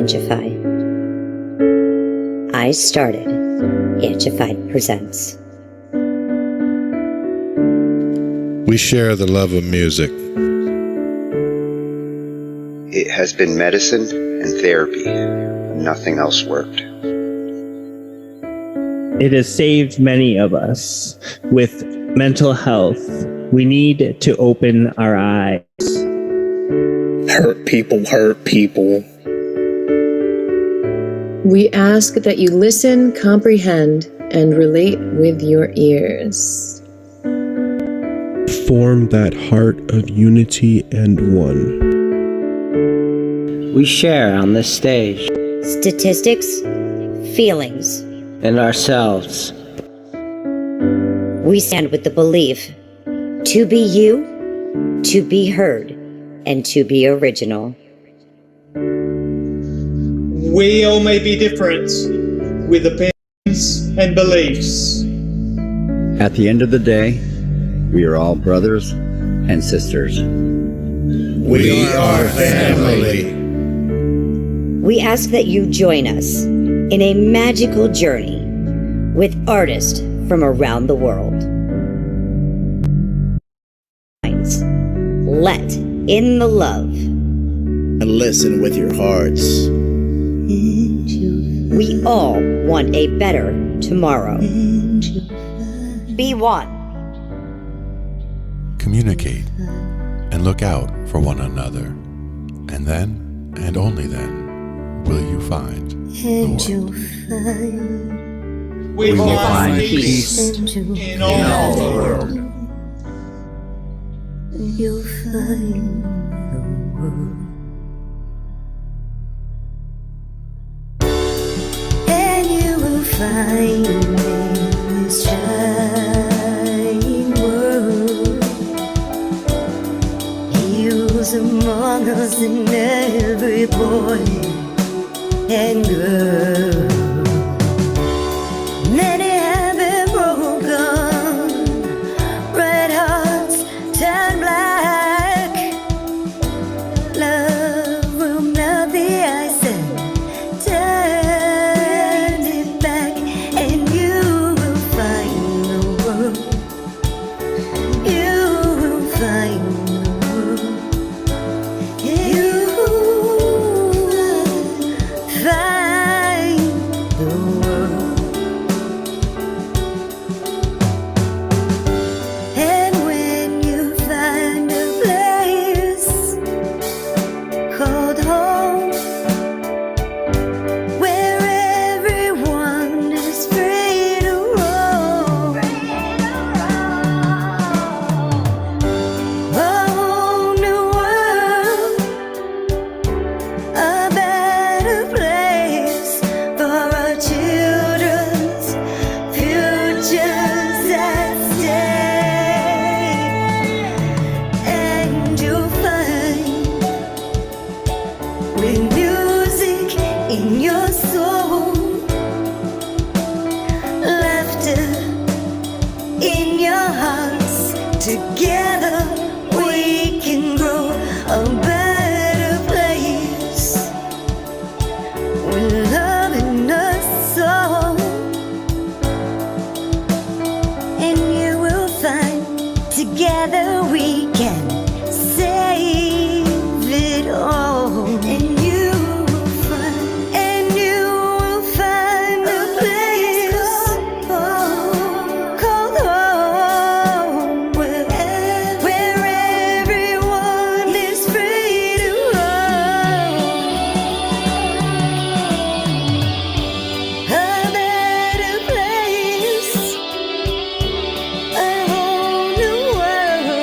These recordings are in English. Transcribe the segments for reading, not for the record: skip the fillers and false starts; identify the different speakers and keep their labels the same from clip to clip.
Speaker 1: Angified. I started Angified Presents.
Speaker 2: We share the love of music.
Speaker 3: It has been medicine and therapy. Nothing else worked.
Speaker 4: It has saved many of us with mental health. We need to open our eyes.
Speaker 5: Hurt people hurt people.
Speaker 6: We ask that you listen, comprehend, and relate with your ears.
Speaker 7: Form that heart of unity and one.
Speaker 8: We share on this stage.
Speaker 1: Statistics, feelings,
Speaker 8: And ourselves.
Speaker 1: we stand with the belief to be you, to be heard, and to be original.
Speaker 9: We all may be different, with opinions and beliefs.
Speaker 10: At the end of the day, we are all brothers and sisters.
Speaker 2: We are family.
Speaker 1: We ask that you join us in a magical journey with artists from around the world. Let in the love.
Speaker 5: And listen with your hearts.
Speaker 1: We all want a better tomorrow. Be one.
Speaker 11: Communicate and look out for one another. And then, and only then, will you find the world.
Speaker 9: We
Speaker 10: will
Speaker 9: find
Speaker 10: find
Speaker 9: peace in all the world.
Speaker 12: You'll find the world. And you will find in this shining world. He was among us in every boy and girl. Many have been broken, red hearts turn black. Love will melt the ice and turn it back, and you will find the world. You will find the world. You will find the world. And when you find a place called home, where everyone is free to roam, a whole new world, a better place for our children's futures at stake. And you'll find with music in your soul, laughter in your hearts. Together we can grow a better place with love in us soul. And you will find together we can save it all. And you will find a place called home, where everyone is free to roam. A better place, a whole new world.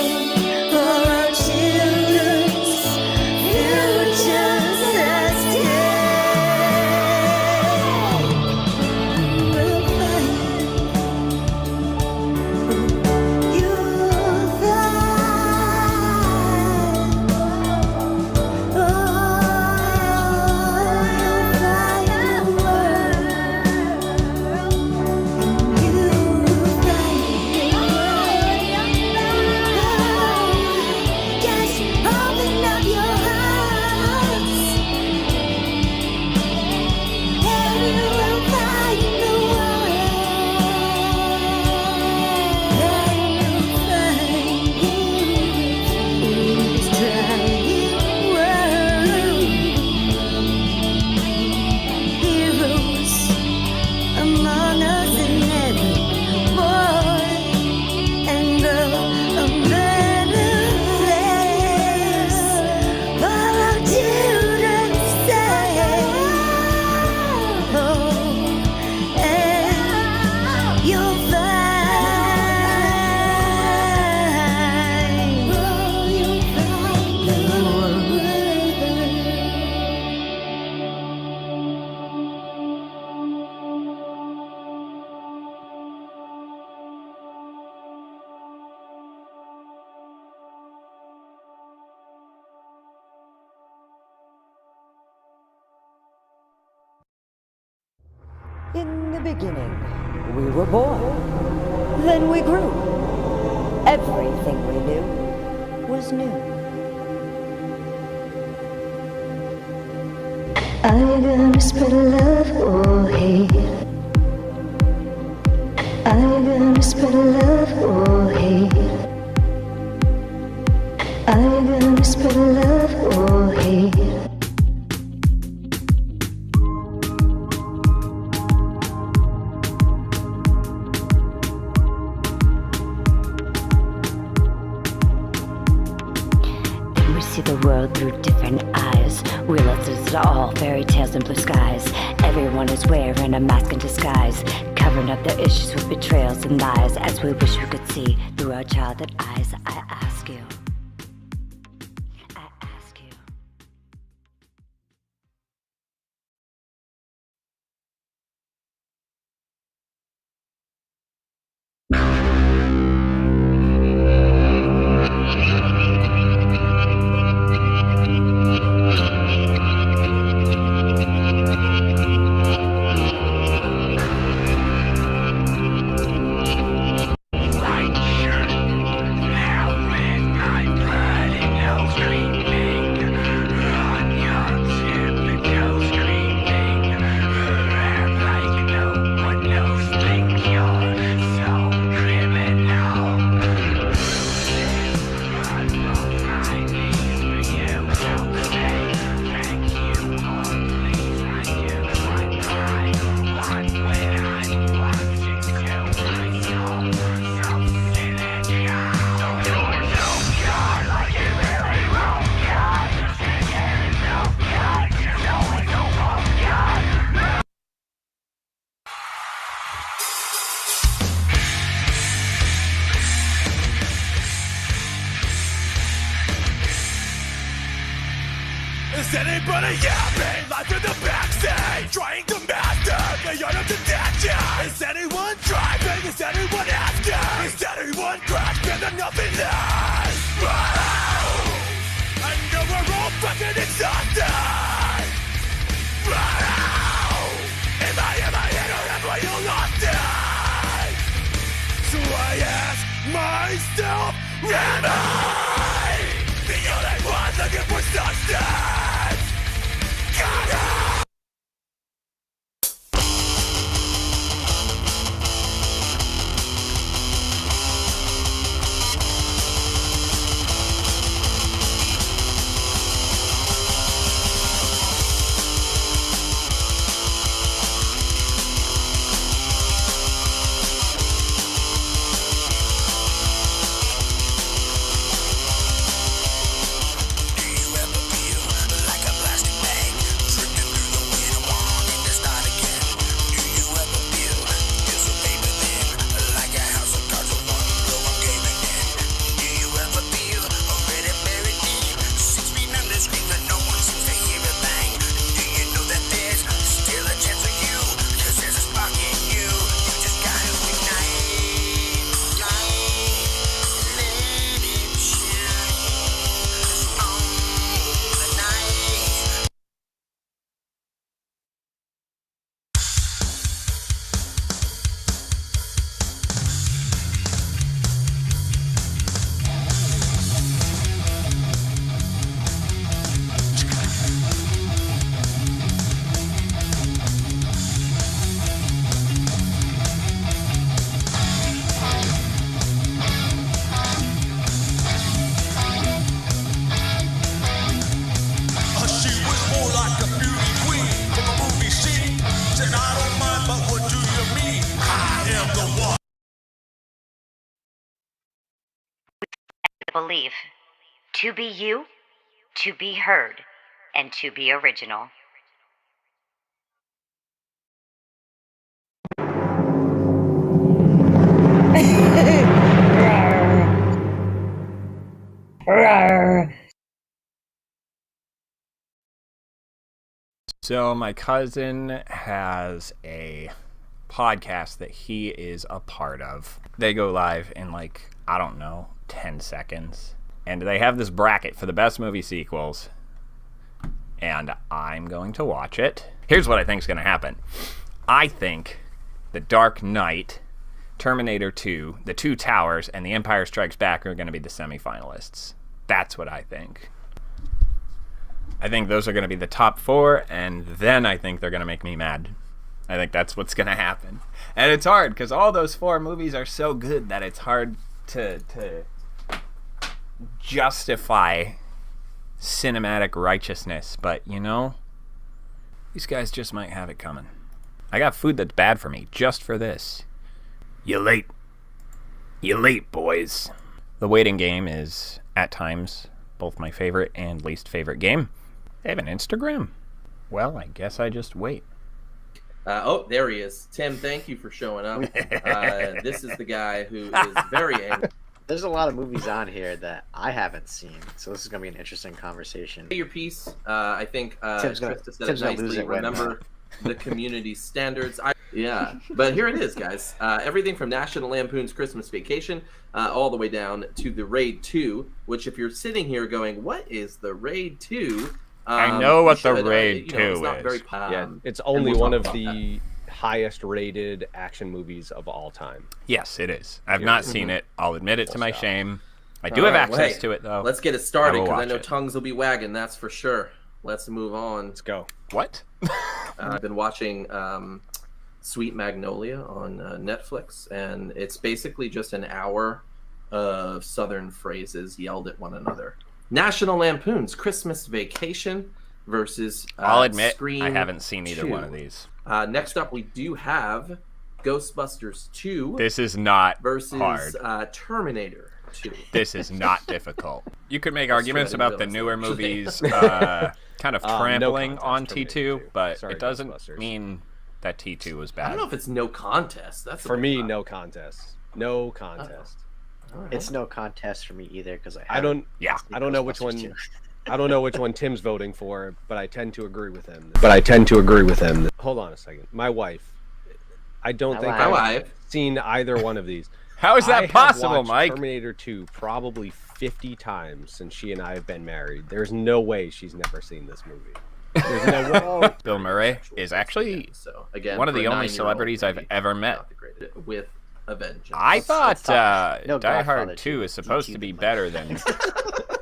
Speaker 1: In the beginning, we were born. Then we grew. Everything we knew was new.
Speaker 12: Are you gonna spread love or hate? Are you gonna spread love or hate? Are you gonna spread love or hate?
Speaker 1: We see the world through different eyes. Realize it's all fairy tales and blue skies. Everyone is wearing a mask in disguise, covering up their issues with betrayals and lies. As we wish we could see through our childhood eyes, I ask you. I ask you.
Speaker 13: Is anybody yapping? Life in the backseat, trying to master the art of detection. Is anyone driving? Is anyone asking? Is anyone grasping the nothingness? Wow! I know we're all fucking exhausted. Wow! Am I in or have I lost it? So I ask myself, am I the only one looking for substance? God!
Speaker 1: Believe. To be you, to be heard, and to be original.
Speaker 14: So my cousin has a podcast that he is a part of. They go live in like, I don't know, 10 seconds. And they have this bracket for the best movie sequels. And I'm going to watch it. Here's what I think is going to happen. I think The Dark Knight, Terminator 2, The Two Towers, and The Empire Strikes Back are going to be the semifinalists. That's what I think. I think those are going to be the top 4, and then I think they're going to make me mad. I think that's what's going to happen. And it's hard, because all those 4 movies are so good that it's hard to justify cinematic righteousness. But, you know, these guys just might have it coming. I got food that's bad for me, just for this. You late. You late, boys. The waiting game is, at times, both my favorite and least favorite game. They have an Instagram. Well, I guess I just wait.
Speaker 15: Oh, there he is. Tim, thank you for showing up. This is the guy who is very angry.
Speaker 16: There's a lot of movies on here that I haven't seen, so this is going to be an interesting conversation.
Speaker 15: Your piece, I think
Speaker 16: Tim's gonna lose it.
Speaker 15: Remember the community standards. Yeah, but here it is, guys. Everything from National Lampoon's Christmas Vacation all the way down to The Raid 2, which if you're sitting here going, what is The Raid 2?
Speaker 14: I know what The Raid 2 is.
Speaker 17: It's only one of the highest rated action movies of all time.
Speaker 14: Yes, it is. I've not seen it. I'll admit it to my shame. I do have access to it, though.
Speaker 15: Let's get it started, because I know tongues will be wagging, that's for sure. Let's move on.
Speaker 17: Let's go.
Speaker 14: What?
Speaker 15: I've been watching Sweet Magnolia on Netflix, and it's basically just an hour of Southern phrases yelled at one another. National Lampoon's Christmas Vacation versus
Speaker 14: I'll admit,
Speaker 15: Scream
Speaker 14: I haven't seen either
Speaker 15: 2.
Speaker 14: one of these.
Speaker 15: Next up, we do have Ghostbusters 2.
Speaker 14: This is not
Speaker 15: versus
Speaker 14: hard.
Speaker 15: Terminator 2.
Speaker 14: This is not difficult. You could make arguments about the newer movies kind of trampling on T2, but it doesn't mean that T2 was bad.
Speaker 15: I don't know if it's no contest. That's
Speaker 17: for me, no contest. No contest.
Speaker 16: It's no contest for me either, because
Speaker 17: I don't know which one. I don't know which one Tim's voting for, but I tend to agree with him. Hold on a second. My wife. I don't think I've seen either one of these.
Speaker 14: How is that possible, Mike?
Speaker 17: Terminator 2 probably 50 times since she and I have been married. There's no way she's never seen this movie. There's no way.
Speaker 14: Bill Murray is actually one of the only celebrities I've ever met.
Speaker 15: With a vengeance.
Speaker 14: I thought Die Hard 2 is supposed to be better than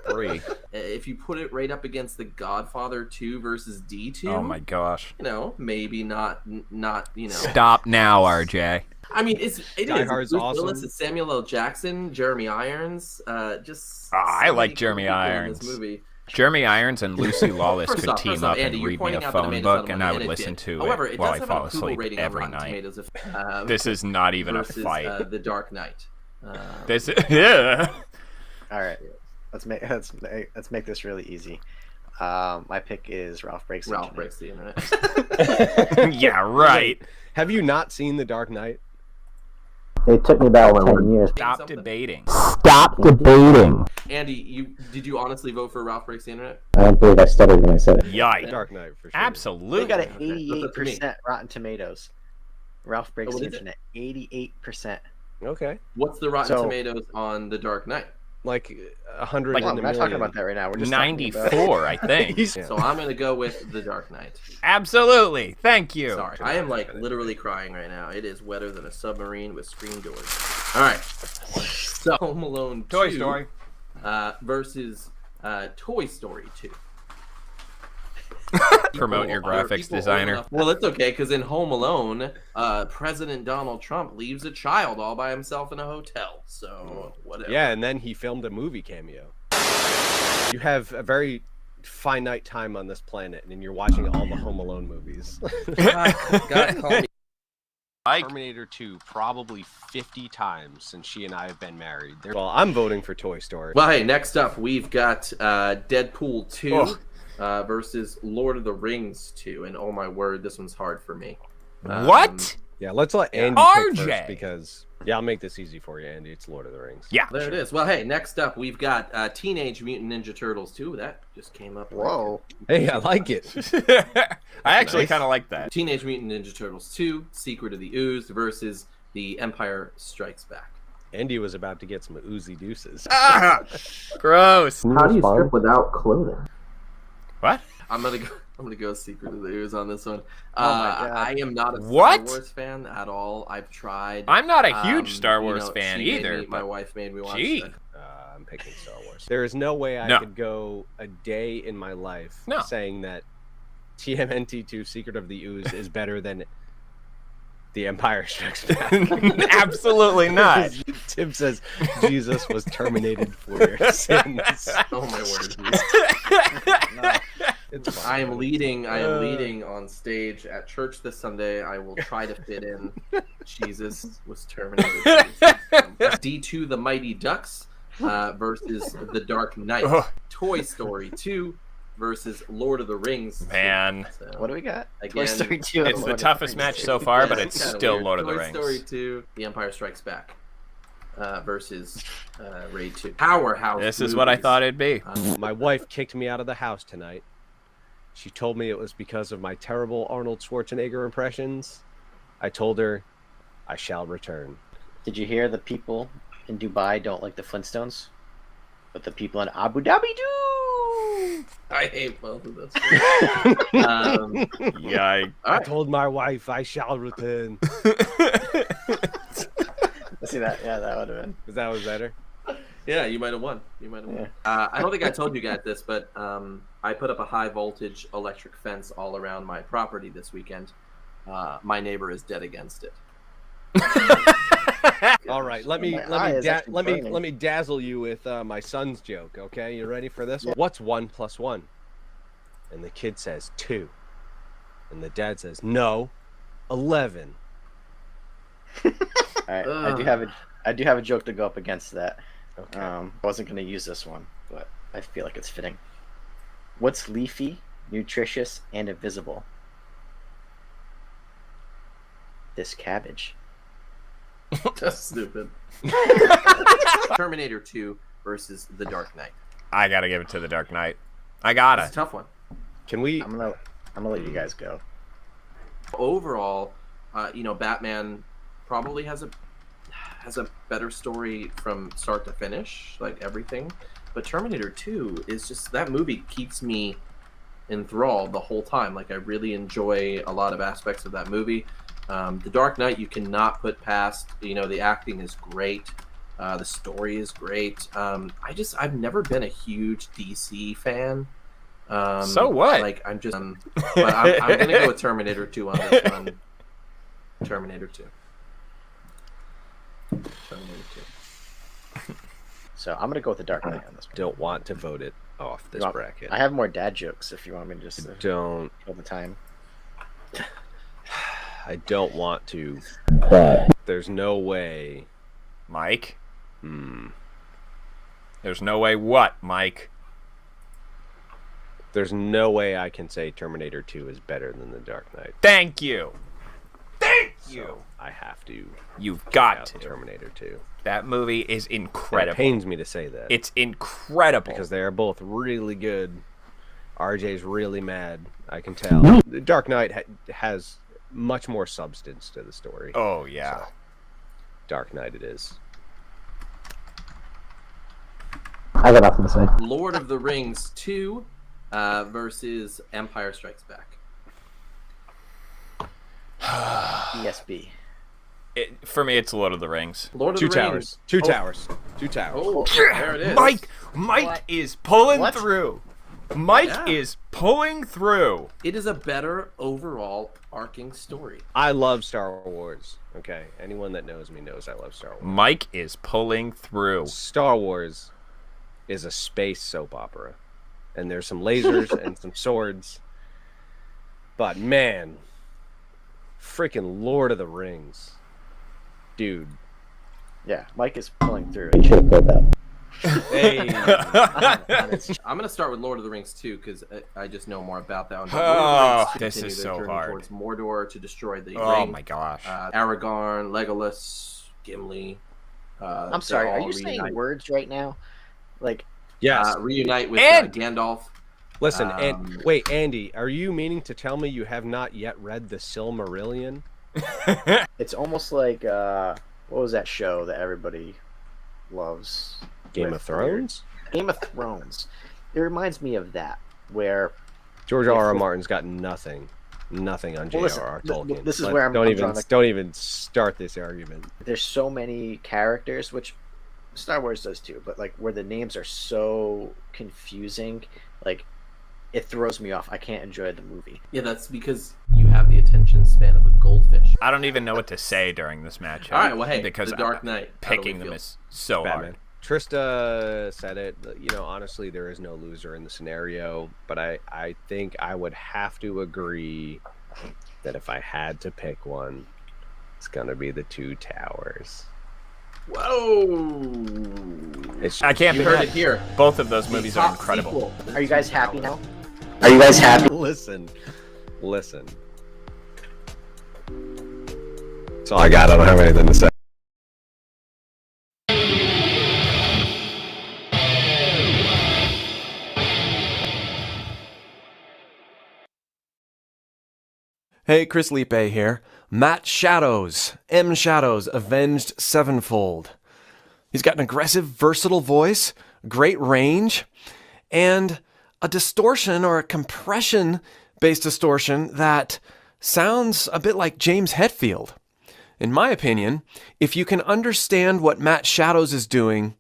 Speaker 14: 3.
Speaker 15: If you put it right up against The Godfather 2 versus D2,
Speaker 14: oh my gosh,
Speaker 15: you know, maybe not, you know.
Speaker 14: Stop now, RJ.
Speaker 15: I mean, it
Speaker 17: Die
Speaker 15: is.
Speaker 17: Hard's
Speaker 15: Bruce
Speaker 17: awesome.
Speaker 15: Willis, it's Samuel L. Jackson, Jeremy Irons, just.
Speaker 14: I like Jeremy Irons.
Speaker 15: In this movie.
Speaker 14: Jeremy Irons and Lucy Lawless could team up
Speaker 15: Andy,
Speaker 14: and read me a phone book, and I would listen to it while I fall asleep every night. This is not even a fight.
Speaker 15: The Dark Knight.
Speaker 14: This is, yeah.
Speaker 16: All right, let's make this really easy. My pick is Ralph Breaks the
Speaker 15: Internet.
Speaker 14: Yeah, right.
Speaker 17: Have you not seen The Dark Knight?
Speaker 16: It took me about 10 years.
Speaker 14: Stop debating.
Speaker 16: Stop debating.
Speaker 15: Andy, did you honestly vote for Ralph Breaks the Internet?
Speaker 16: I don't believe I stuttered when I said it.
Speaker 14: Yikes.
Speaker 17: Dark Knight for sure.
Speaker 14: Absolutely.
Speaker 16: They got an 88% Rotten Tomatoes. Ralph Breaks the Internet. 88%.
Speaker 17: Okay.
Speaker 15: What's the Rotten Tomatoes on The Dark Knight?
Speaker 17: Like 100.
Speaker 16: We're not talking about that right now. We're just
Speaker 14: 94, I think.
Speaker 15: So I'm gonna go with The Dark Knight.
Speaker 14: Absolutely. Thank you.
Speaker 15: Sorry, I am like literally crying right now. It is wetter than a submarine with screen doors. All right. So Home Alone 2
Speaker 14: Toy Story
Speaker 15: versus Toy Story 2.
Speaker 14: Promote your graphics designer.
Speaker 15: Well, it's okay, because in Home Alone, President Donald Trump leaves a child all by himself in a hotel. So, whatever.
Speaker 17: Yeah, and then he filmed a movie cameo. You have a very finite time on this planet, and you're watching all the Home Alone movies.
Speaker 15: God, call me.
Speaker 17: Terminator 2 probably 50 times since she and I have been married. Well, I'm voting for Toy Story.
Speaker 15: Well, hey, next up, we've got Deadpool 2. Versus Lord of the Rings 2, and oh my word, this one's hard for me.
Speaker 14: What?
Speaker 17: Yeah, let's let Andy pick first, because I'll make this easy for you, Andy. It's Lord of the Rings.
Speaker 14: Yeah,
Speaker 15: there it is. Well, hey, next up we've got Teenage Mutant Ninja Turtles 2. That just came up.
Speaker 16: Whoa!
Speaker 17: Hey, I like it.
Speaker 14: I actually kind of like that.
Speaker 15: Teenage Mutant Ninja Turtles 2: Secret of the Ooze versus The Empire Strikes Back.
Speaker 17: Andy was about to get some oozy deuces.
Speaker 14: Ah, gross.
Speaker 15: How do you strip without clothing?
Speaker 14: What?
Speaker 15: I'm gonna go. I'm gonna go Secret of the Ooze on this one.
Speaker 16: Oh my God.
Speaker 15: I am not a
Speaker 14: What?
Speaker 15: Star Wars fan at all. I've tried.
Speaker 14: I'm not a huge Star Wars fan
Speaker 15: she made
Speaker 14: either.
Speaker 15: me- my wife made me watch
Speaker 14: Gee.
Speaker 15: it.
Speaker 17: I'm picking Star Wars. There is no way I
Speaker 14: No.
Speaker 17: could go a day in my life
Speaker 14: No.
Speaker 17: saying that TMNT2 Secret of the Ooze is better than The Empire Strikes Back.
Speaker 14: Absolutely not.
Speaker 17: Tim says Jesus was terminated for your sins.
Speaker 15: Oh my word!
Speaker 17: No, it's fine.
Speaker 15: I am leading on stage at church this Sunday. I will try to fit in. Jesus was terminated. D2 The Mighty Ducks versus The Dark Knight.
Speaker 14: Ugh.
Speaker 15: Toy Story 2 versus Lord of the Rings.
Speaker 14: Man.
Speaker 15: So,
Speaker 16: What do we got?
Speaker 15: Again,
Speaker 16: Toy Story 2.
Speaker 14: It's the toughest match so far, but it's
Speaker 15: kinda
Speaker 14: still
Speaker 15: weird.
Speaker 14: Lord of the
Speaker 15: Toy
Speaker 14: Rings.
Speaker 15: Story 2, The Empire Strikes Back versus Raid 2. Powerhouse.
Speaker 14: This is what I
Speaker 15: movies.
Speaker 14: thought it'd be.
Speaker 17: My wife kicked me out of the house tonight. She told me it was because of my terrible Arnold Schwarzenegger impressions. I told her I shall return.
Speaker 16: Did you hear the people in Dubai don't like the Flintstones? But the people in Abu Dhabi do!
Speaker 15: I hate both of those.
Speaker 14: Yikes.
Speaker 17: I told my wife I shall return.
Speaker 16: See that? Yeah, that would have been.
Speaker 17: That was better.
Speaker 15: Yeah, you might have won. You might have won. I don't think I told you guys this, but I put up a high voltage electric fence all around my property this weekend. My neighbor is dead against it.
Speaker 17: All right, let me dazzle you with my son's joke. Okay, you ready for this? What's 1 + 1? And the kid says 2, and the dad says no, 11.
Speaker 16: All right, I do have a joke to go up against that. Okay. I wasn't going to use this one, but I feel like it's fitting. What's leafy, nutritious, and invisible? This cabbage.
Speaker 15: That's stupid. Terminator 2 versus The Dark Knight.
Speaker 14: I gotta give it to The Dark Knight. I gotta.
Speaker 15: It's a tough one.
Speaker 17: Can we?
Speaker 16: I'm gonna let you guys go.
Speaker 15: Overall, Batman probably has a better story from start to finish, like everything. But Terminator 2 is just, that movie keeps me enthralled the whole time. Like, I really enjoy a lot of aspects of that movie. The Dark Knight you cannot put past. The acting is great. The story is great. I've never been a huge DC fan.
Speaker 14: So what?
Speaker 15: Like, I'm just, but I'm gonna go with Terminator 2 on this one. Terminator 2. Terminator 2.
Speaker 16: So I'm gonna go with The Dark Knight on this one.
Speaker 17: Don't want to vote it off this bracket.
Speaker 16: I have more dad jokes if you want me to just
Speaker 17: don't
Speaker 16: kill the time.
Speaker 17: I don't want to, but there's no way.
Speaker 14: Mike? There's no way what, Mike?
Speaker 17: There's no way I can say Terminator 2 is better than The Dark Knight.
Speaker 14: Thank you. Thank you.
Speaker 17: So I have to.
Speaker 14: You've got to.
Speaker 17: Terminator 2.
Speaker 14: That movie is incredible.
Speaker 17: It pains me to say that.
Speaker 14: It's incredible.
Speaker 17: Because they are both really good. RJ's really mad. I can tell. The Dark Knight has much more substance to the story.
Speaker 14: Oh, yeah.
Speaker 17: So, Dark Knight it is.
Speaker 4: I got nothing to say.
Speaker 15: Lord of the Rings 2 versus Empire Strikes Back.
Speaker 16: ESB.
Speaker 14: For me, it's Lord of the Rings.
Speaker 15: Lord of
Speaker 17: Two
Speaker 15: the
Speaker 17: towers.
Speaker 15: Rings.
Speaker 17: Two towers. Two towers.
Speaker 15: Oh, there it is.
Speaker 14: Mike
Speaker 16: What?
Speaker 14: is pulling
Speaker 16: What?
Speaker 14: through. Mike
Speaker 15: Yeah.
Speaker 14: is pulling through.
Speaker 15: It is a better overall arcing story.
Speaker 17: I love Star Wars. Okay, anyone that knows me knows I love Star Wars.
Speaker 14: Mike is pulling through.
Speaker 17: Star Wars is a space soap opera, and there's some lasers and some swords. But man, freaking Lord of the Rings, dude.
Speaker 16: Yeah, Mike is pulling through.
Speaker 17: Hey.
Speaker 15: I'm gonna start with Lord of the Rings 2 because I just know more about that one. But
Speaker 14: Oh,
Speaker 15: Lord of the Rings
Speaker 14: this
Speaker 15: continue
Speaker 14: is
Speaker 15: their
Speaker 14: so
Speaker 15: journey
Speaker 14: hard.
Speaker 15: Towards Mordor to destroy the
Speaker 14: Oh
Speaker 15: ring.
Speaker 14: my gosh.
Speaker 15: Aragorn, Legolas, Gimli.
Speaker 16: I'm sorry,
Speaker 15: they're
Speaker 16: are
Speaker 15: all
Speaker 16: you saying
Speaker 15: reunite.
Speaker 16: words right now? Like,
Speaker 17: Yes.
Speaker 15: Reunite with
Speaker 14: And-
Speaker 15: Gandalf.
Speaker 17: Listen, and wait, Andy, are you meaning to tell me you have not yet read the Silmarillion?
Speaker 16: it's almost like what was that show that everybody loves?
Speaker 17: Game of Thrones?
Speaker 16: Game of Thrones. It reminds me of that, where
Speaker 17: George R.R. Martin's got nothing on J.R.R. Tolkien.
Speaker 16: This is where I'm
Speaker 17: don't even start this argument.
Speaker 16: There's so many characters, which Star Wars does too, but like where the names are so confusing, like it throws me off. I can't enjoy the movie.
Speaker 15: Yeah, that's because you have the attention span of a goldfish.
Speaker 14: I don't even know what to say during this match.
Speaker 15: All right, well, hey,
Speaker 14: because
Speaker 15: The Dark Knight.
Speaker 14: Picking them is so
Speaker 17: Batman.
Speaker 14: hard.
Speaker 17: Trista said it. Honestly, there is no loser in the scenario, but I think I would have to agree that if I had to pick one, it's gonna be The Two Towers.
Speaker 15: Whoa!
Speaker 14: I can't.
Speaker 15: You heard it here.
Speaker 14: Both of those movies are incredible.
Speaker 16: Sequel. Are you guys happy now? Are you guys happy?
Speaker 17: Listen. That's all I got. I don't have anything to say.
Speaker 18: Hey, Chris Liepe here. Matt Shadows, M Shadows, Avenged Sevenfold. He's got an aggressive, versatile voice, great range, and a distortion or a compression-based distortion that sounds a bit like James Hetfield. In my opinion, if you can understand what Matt Shadows is doing,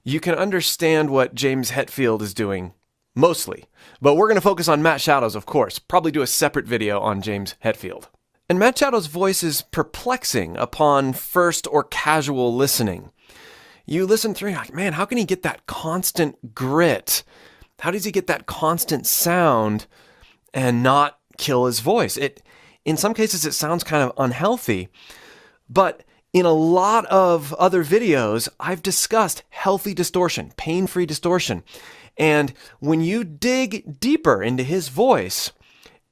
Speaker 18: you can understand what James Hetfield is doing. Mostly. But we're going to focus on Matt Shadows, of course. Probably do a separate video on James Hetfield. And Matt Shadows' voice is perplexing upon first or casual listening. You listen through, you're like, man, how can he get that constant grit? How does he get that constant sound and not kill his voice? In some cases, it sounds kind of unhealthy. But in a lot of other videos, I've discussed healthy distortion, pain-free distortion. And when you dig deeper into his voice,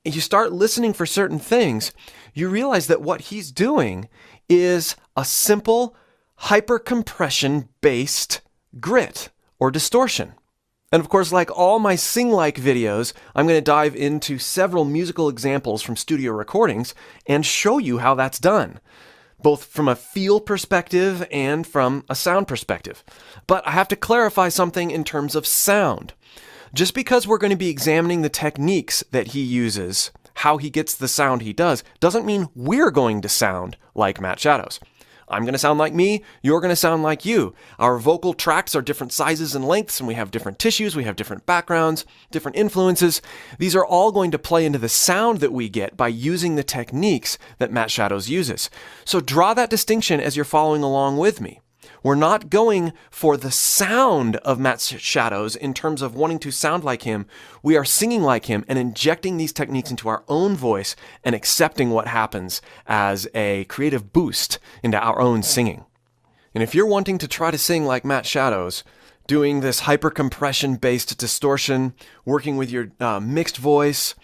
Speaker 18: you start listening for certain things, you realize that what he's doing is a simple hypercompression-based grit or distortion. And of course, like all my sing-like videos, I'm going to dive into several musical examples from studio recordings and show you how that's done, both from a feel perspective and from a sound perspective. But I have to clarify something in terms of sound. Just because we're going to be examining the techniques that he uses, how he gets the sound he does, doesn't mean we're going to sound like Matt Shadows. I'm going to sound like me, you're going to sound like you. Our vocal tracts are different sizes and lengths, and we have different tissues, we have different backgrounds, different influences. These are all going to play into the sound that we get by using the techniques that Matt Shadows uses. So draw that distinction as you're following along with me. We're not going for the sound of Matt Shadows in terms of wanting to sound like him. We are singing like him and injecting these techniques into our own voice and accepting what happens as a creative boost into our own singing. And if you're wanting to try to sing like Matt Shadows, doing this hypercompression-based distortion, working with your mixed voice,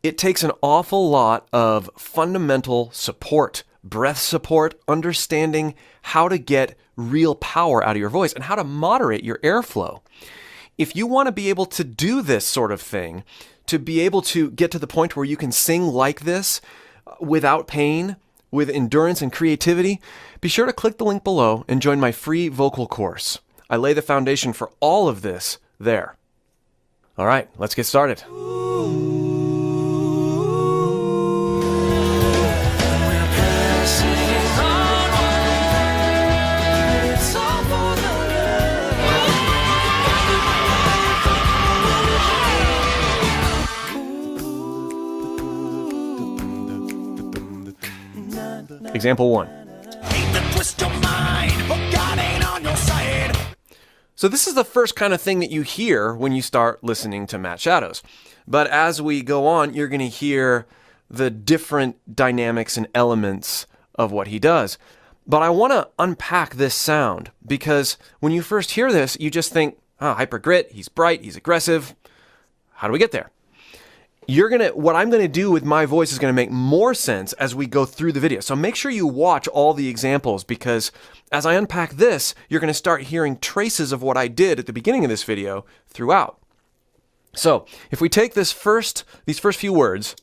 Speaker 18: it takes an awful lot of fundamental support, breath support, understanding how to get real power out of your voice and how to moderate your airflow. If you want to be able to do this sort of thing, to be able to get to the point where you can sing like this without pain, with endurance and creativity, be sure to click the link below and join my free vocal course. I lay the foundation for all of this there. All right, let's get started. Example 1. So this is the first kind of thing that you hear when you start listening to Matt Shadows. But as we go on, you're going to hear the different dynamics and elements of what he does. But I want to unpack this sound because when you first hear this, you just think, oh, hyper grit, he's bright, he's aggressive. How do we get there? What I'm going to do with my voice is going to make more sense as we go through the video. So make sure you watch all the examples because as I unpack this, you're going to start hearing traces of what I did at the beginning of this video throughout. So if we take these first few words,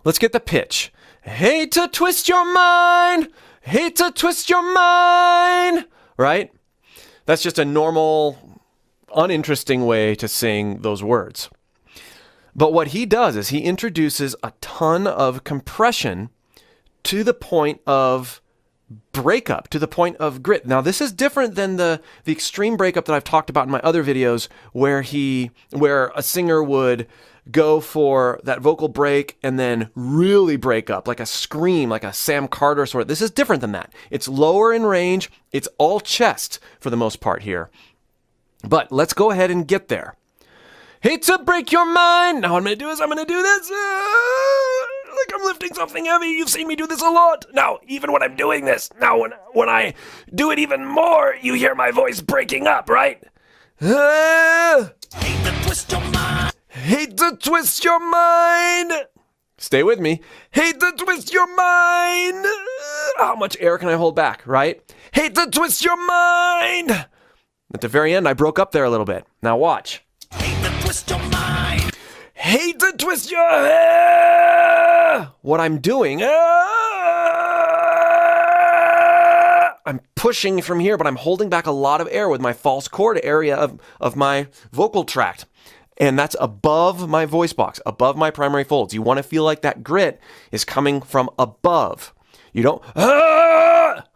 Speaker 18: let's get the pitch. Hate to twist your mind, hate to twist your mind, right? That's just a normal, uninteresting way to sing those words. But what he does is he introduces a ton of compression to the point of breakup, to the point of grit. Now, this is different than the extreme breakup that I've talked about in my other videos, where a singer would go for that vocal break and then really break up, like a scream, like a Sam Carter sort of. This is different than that. It's lower in range. It's all chest for the most part here. But let's go ahead and get there. Hate to break your mind. Now what I'm going to do is I'm going to do this like I'm lifting something heavy. You've seen me do this a lot. Now, even when I'm doing this, now when I do it even more, you hear my voice breaking up, right? Hate to twist your mind. Hate to twist your mind. Stay with me. Hate to twist your mind. How much air can I hold back, right? Hate to twist your mind. At the very end, I broke up there a little bit. Now watch. Hate to twist your mind. Hate to twist your hair. What I'm doing, I'm pushing from here, but I'm holding back a lot of air with my false chord area of my vocal tract. And that's above my voice box, above my primary folds. You want to feel like that grit is coming from above. You don't,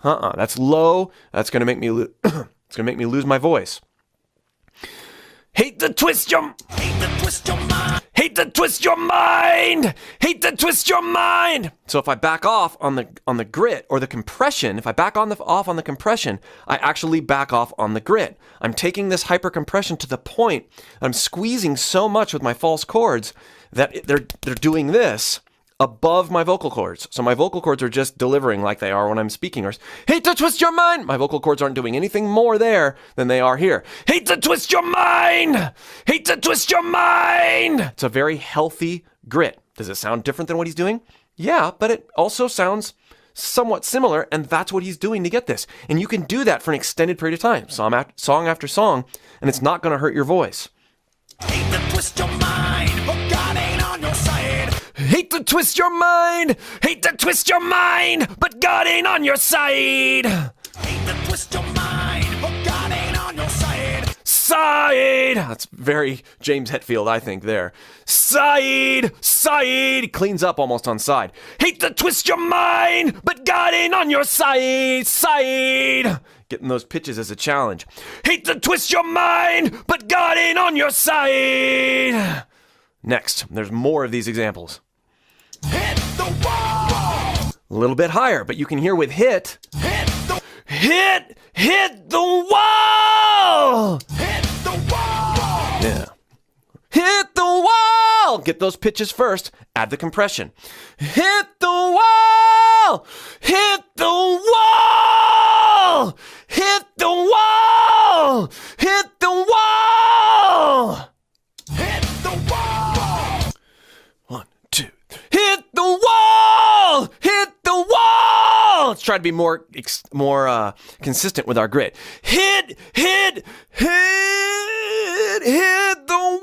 Speaker 18: that's low. That's going to make me, it's going to make me lose my voice. Hate to twist your mind. Hate to twist your mind. Hate to twist your mind. So if I back off on the grit or the compression, if I back off on the compression, I actually back off on the grit. I'm taking this hyper compression to the point that I'm squeezing so much with my false chords that they're doing this above my vocal cords. So my vocal cords are just delivering like they are when I'm speaking. Or hate to twist your mind. My vocal cords aren't doing anything more there than they are here. Hate to twist your mind. Hate to twist your mind. It's a very healthy grit. Does it sound different than what he's doing? Yeah, but it also sounds somewhat similar, and that's what he's doing to get this. And you can do that for an extended period of time, song after song, and it's not going to hurt your voice. Hate to twist your mind, but God ain't on your side. Hate to twist your mind. Hate to twist your mind, but God ain't on your side. Hate to twist your mind, but God ain't on your side. Side. That's very James Hetfield, I think, there. Side. Cleans up almost on side. Hate to twist your mind, but God ain't on your side. Side. Getting those pitches is a challenge. Hate to twist your mind, but God ain't on your side. Next, there's more of these examples. Hit the wall. A little bit higher, but you can hear with hit. Hit the wall. Hit the wall. Yeah. Hit the wall. Get those pitches first. Add the compression. Hit the wall. Hit the wall. Hit the wall. Hit the wall. Hit the wall. 1, 2. Hit the wall. Hit the wall. Let's try to be more consistent with our grit. Hit the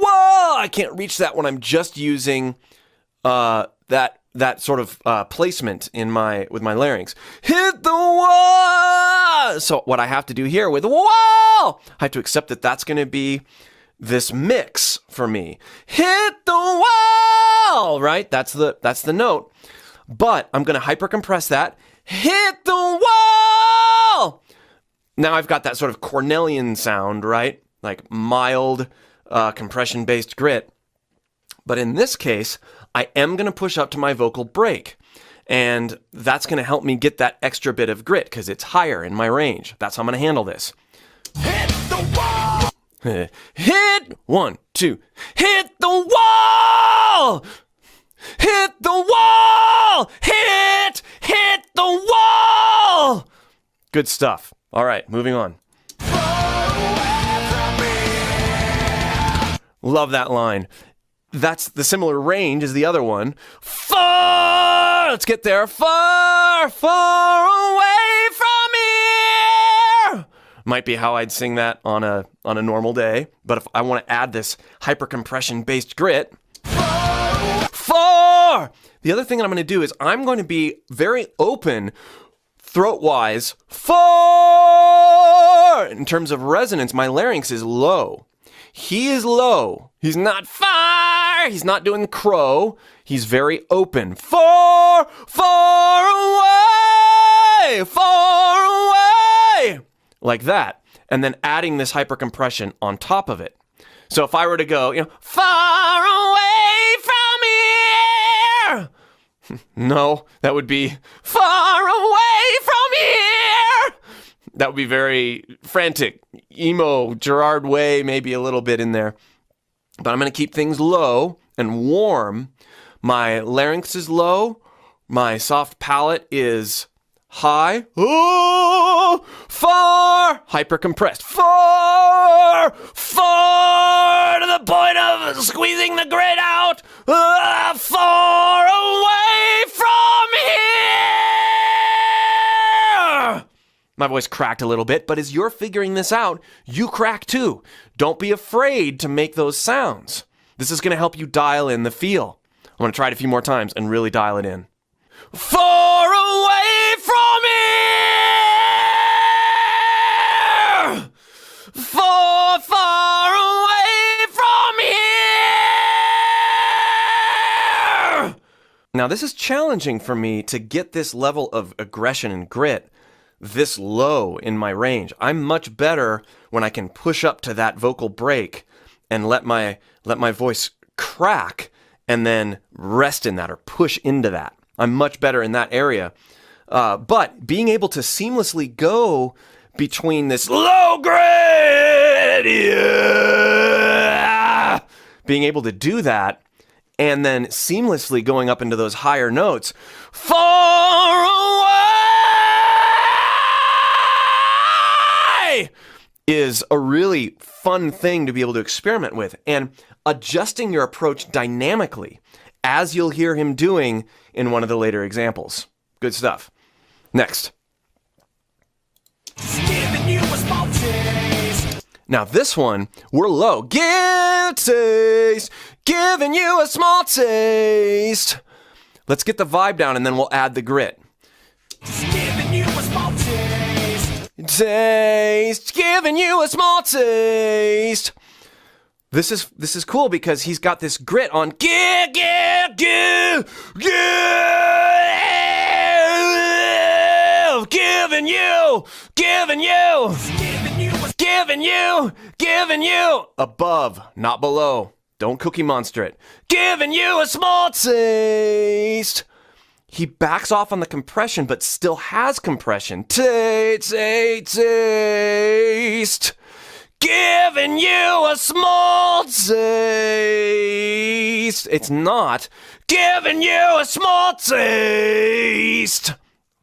Speaker 18: wall. I can't reach that when I'm just using that sort of placement with my larynx. Hit the wall. So what I have to do here with wall, I have to accept that that's going to be this mix for me. Hit the wall, right? That's the note. But I'm going to hypercompress that. Hit the wall. Now I've got that sort of Cornelian sound, right? Like mild compression-based grit. But in this case, I am going to push up to my vocal break. And that's going to help me get that extra bit of grit because it's higher in my range. That's how I'm going to handle this. Hit the wall. Hit. 1, 2. Hit the wall. Hit the wall. Hit the wall. Good stuff. All right, moving on. Love that line. That's the similar range as the other one. Far, let's get there. Far, far away from here. Might be how I'd sing that on a normal day. But if I want to add this hypercompression based grit, far. The other thing that I'm going to do is I'm going to be very open throat-wise. Far. In terms of resonance, my larynx is low. He is low. He's not far. He's not doing crow. He's very open. Far, far away, far away. Like that. And then adding this hypercompression on top of it. So if I were to go, far away from here. No, that would be far away from here. That would be very frantic, emo, Gerard Way, maybe a little bit in there. But I'm going to keep things low and warm. My larynx is low. My soft palate is high. Oh, far, hypercompressed. Far, far to the point of squeezing the grit out. Far away from here. My voice cracked a little bit, but as you're figuring this out, you crack too. Don't be afraid to make those sounds. This is going to help you dial in the feel. I'm going to try it a few more times and really dial it in. Far away from here! Far, far away from here! Now, this is challenging for me to get this level of aggression and grit this low in my range. I'm much better when I can push up to that vocal break and let my voice crack and then rest in that or push into that. I'm much better in that area. But being able to seamlessly go between this low grit, yeah, being able to do that and then seamlessly going up into those higher notes, far away, is a really fun thing to be able to experiment with, and adjusting your approach dynamically, as you'll hear him doing in one of the later examples. Good stuff. Next. Now this one, we're low. Give taste, giving you a small taste. Let's get the vibe down and then we'll add the grit. Giving you a small taste. Taste, giving you a small taste. This is cool because he's got this grit on give, giving you above, not below. Don't Cookie Monster it. Giving you a small taste. He backs off on the compression, but still has compression. Taste. Giving you a small taste. It's not giving you a small taste.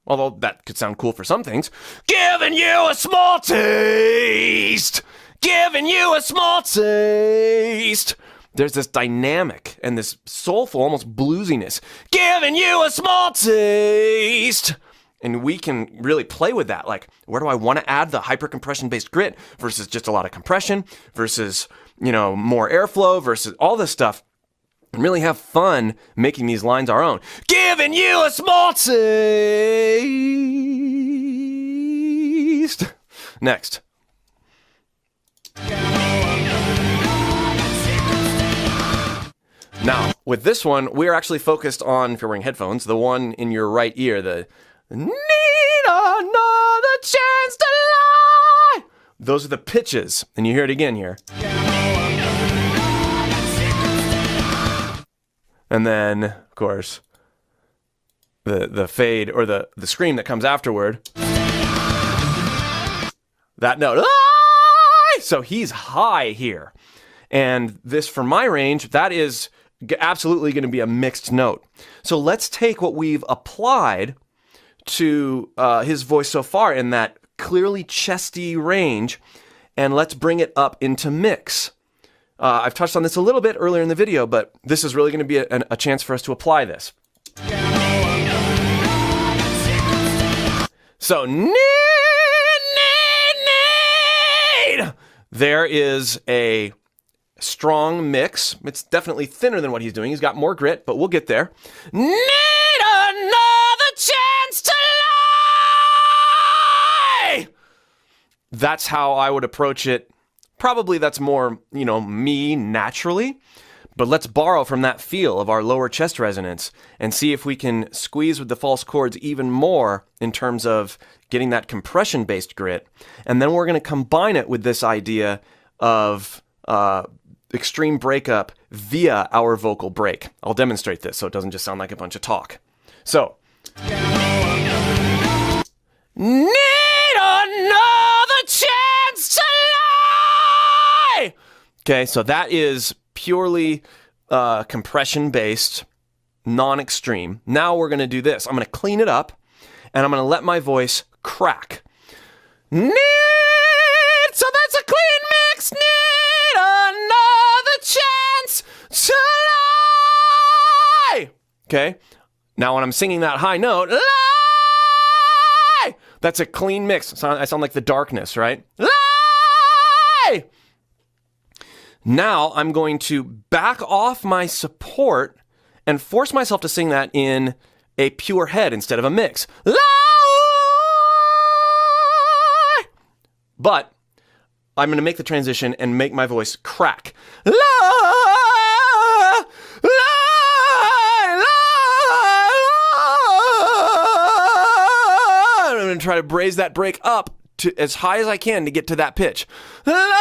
Speaker 18: Although that could sound cool for some things. Giving you a small taste. Giving you a small taste. There's this dynamic and this soulful, almost bluesiness. Giving you a small taste. And we can really play with that. Like, where do I want to add the hypercompression-based grit versus just a lot of compression versus, more airflow versus all this stuff. And really have fun making these lines our own. Giving you a small taste. Next. Now, with this one, we're actually focused on, if you're wearing headphones, the one in your right ear, the need another chance to lie. Those are the pitches, and you hear it again here. And then, of course, the fade or the scream that comes afterward. That note. So he's high here. And this, for my range, that is absolutely going to be a mixed note. So let's take what we've applied to his voice so far in that clearly chesty range, and let's bring it up into mix. I've touched on this a little bit earlier in the video, but this is really going to be a chance for us to apply this. So, need. There is a strong mix. It's definitely thinner than what he's doing. He's got more grit, but we'll get there. Need another chance to lie! That's how I would approach it. Probably that's more, me naturally. But let's borrow from that feel of our lower chest resonance and see if we can squeeze with the false chords even more in terms of getting that compression-based grit. And then we're going to combine it with this idea of extreme breakup via our vocal break. I'll demonstrate this so it doesn't just sound like a bunch of talk. So, need another chance to lie. Okay, so that is purely compression-based, non-extreme. Now we're going to do this. I'm going to clean it up, and I'm going to let my voice crack. Need, so that's a clean mix. Need another chance to lie. Okay, now when I'm singing that high note, lie, that's a clean mix. I sound like the darkness, right? Lie. Now I'm going to back off my support and force myself to sing that in a pure head instead of a mix. Lie! But I'm going to make the transition and make my voice crack. Lie! Lie! Lie! I'm going to try to raise that break up to as high as I can to get to that pitch. Lie!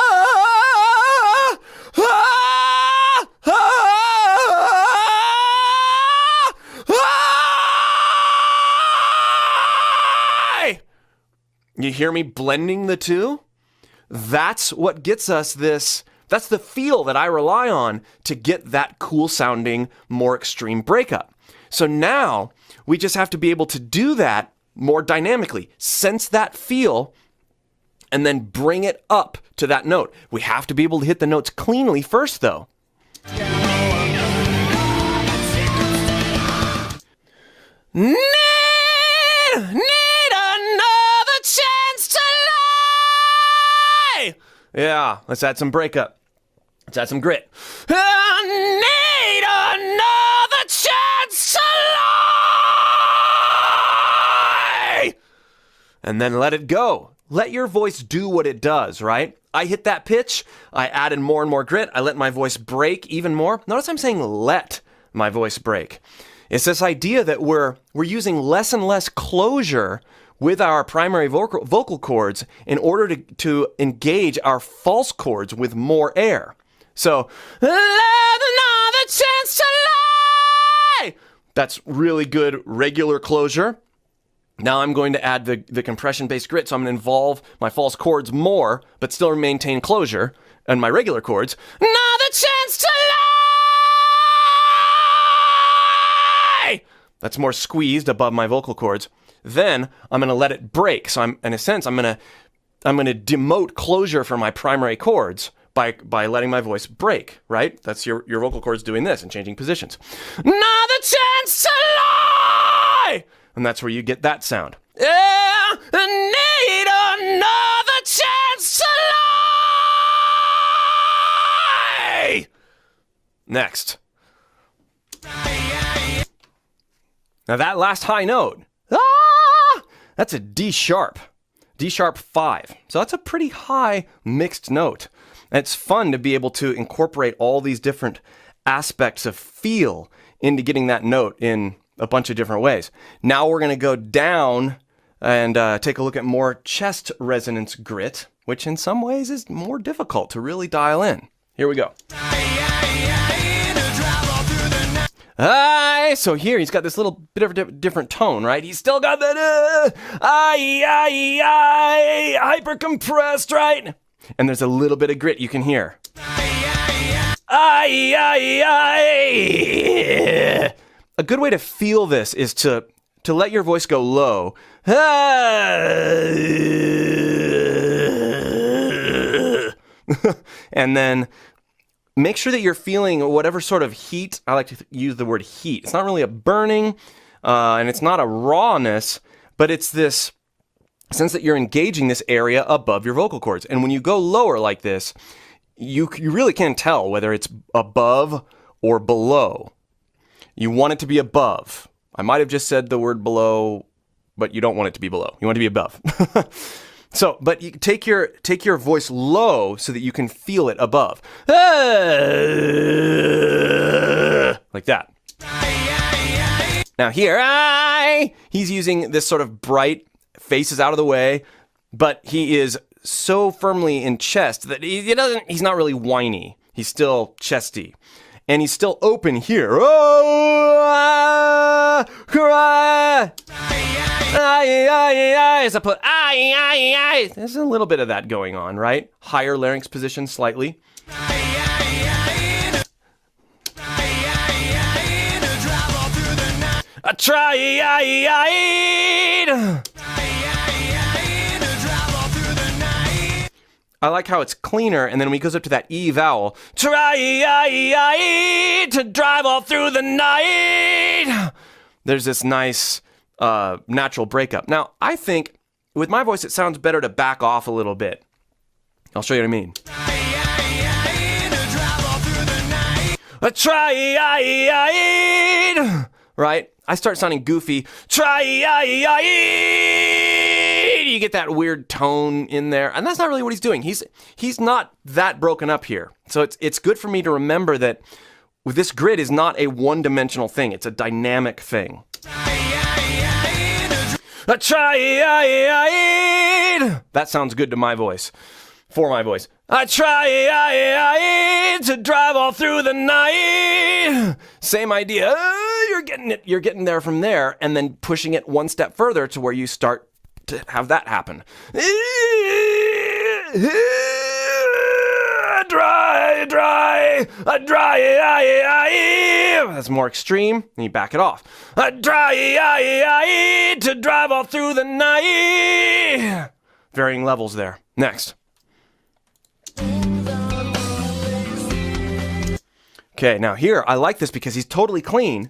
Speaker 18: You hear me blending the two? That's what gets us this. That's the feel that I rely on to get that cool sounding, more extreme breakup. So now we just have to be able to do that more dynamically, sense that feel, and then bring it up to that note. We have to be able to hit the notes cleanly first, though. Need another chance to lie. Yeah, let's add some breakup. Let's add some grit. I need another chance to lie. And then let it go. Let your voice do what it does, right? I hit that pitch, I added more and more grit, I let my voice break even more. Notice I'm saying let my voice break. It's this idea that we're using less and less closure with our primary vocal cords in order to engage our false cords with more air. So, let another chance to lie! That's really good regular closure. Now I'm going to add the compression-based grit, so I'm going to involve my false chords more, but still maintain closure, and my regular chords. Another chance to lie! That's more squeezed above my vocal cords. Then I'm going to let it break. So I'm, in a sense, I'm going to demote closure from my primary chords by letting my voice break, right? That's your vocal cords doing this and changing positions. Another chance to lie! And that's where you get that sound. Yeah, I need another chance to lie! Next. Now that last high note, that's a D sharp 5. So that's a pretty high mixed note. And it's fun to be able to incorporate all these different aspects of feel into getting that note in a bunch of different ways. Now we're going to go down and take a look at more chest resonance grit, which in some ways is more difficult to really dial in. Here we go. So here he's got this little bit of a different tone, right? He's still got that hyper compressed, right? And there's a little bit of grit you can hear. A good way to feel this is to let your voice go low. And then make sure that you're feeling whatever sort of heat. I like to use the word heat. It's not really a burning, and it's not a rawness, but it's this sense that you're engaging this area above your vocal cords. And when you go lower like this, you really can't tell whether it's above or below. You want it to be above. I might have just said the word below, but you don't want it to be below. You want it to be above. So, but you take your voice low so that you can feel it above. Like that. Now here, he's using this sort of bright, faces out of the way, but he is so firmly in chest that he's not really whiny. He's still chesty. And he's still open here. As I put there's a little bit of that going on, right? Higher larynx position slightly. I tried. I like how it's cleaner, and then when he goes up to that E vowel, try to drive all through the night. There's this nice natural breakup. Now, I think with my voice, it sounds better to back off a little bit. I'll show you what I mean. I tried. Right? I start sounding goofy. You get that weird tone in there, and that's not really what he's doing. He's not that broken up here. So it's good for me to remember that this grid is not a one-dimensional thing. It's a dynamic thing. I tried. That sounds good to my voice. For my voice. I tried to drive all through the night. Same idea. You're getting it. You're getting there from there, and then pushing it one step further to where you start to have that happen. Dry. That's more extreme. And you back it off. Dry to drive all through the night. Varying levels there. Next. Okay, now here, I like this because he's totally clean.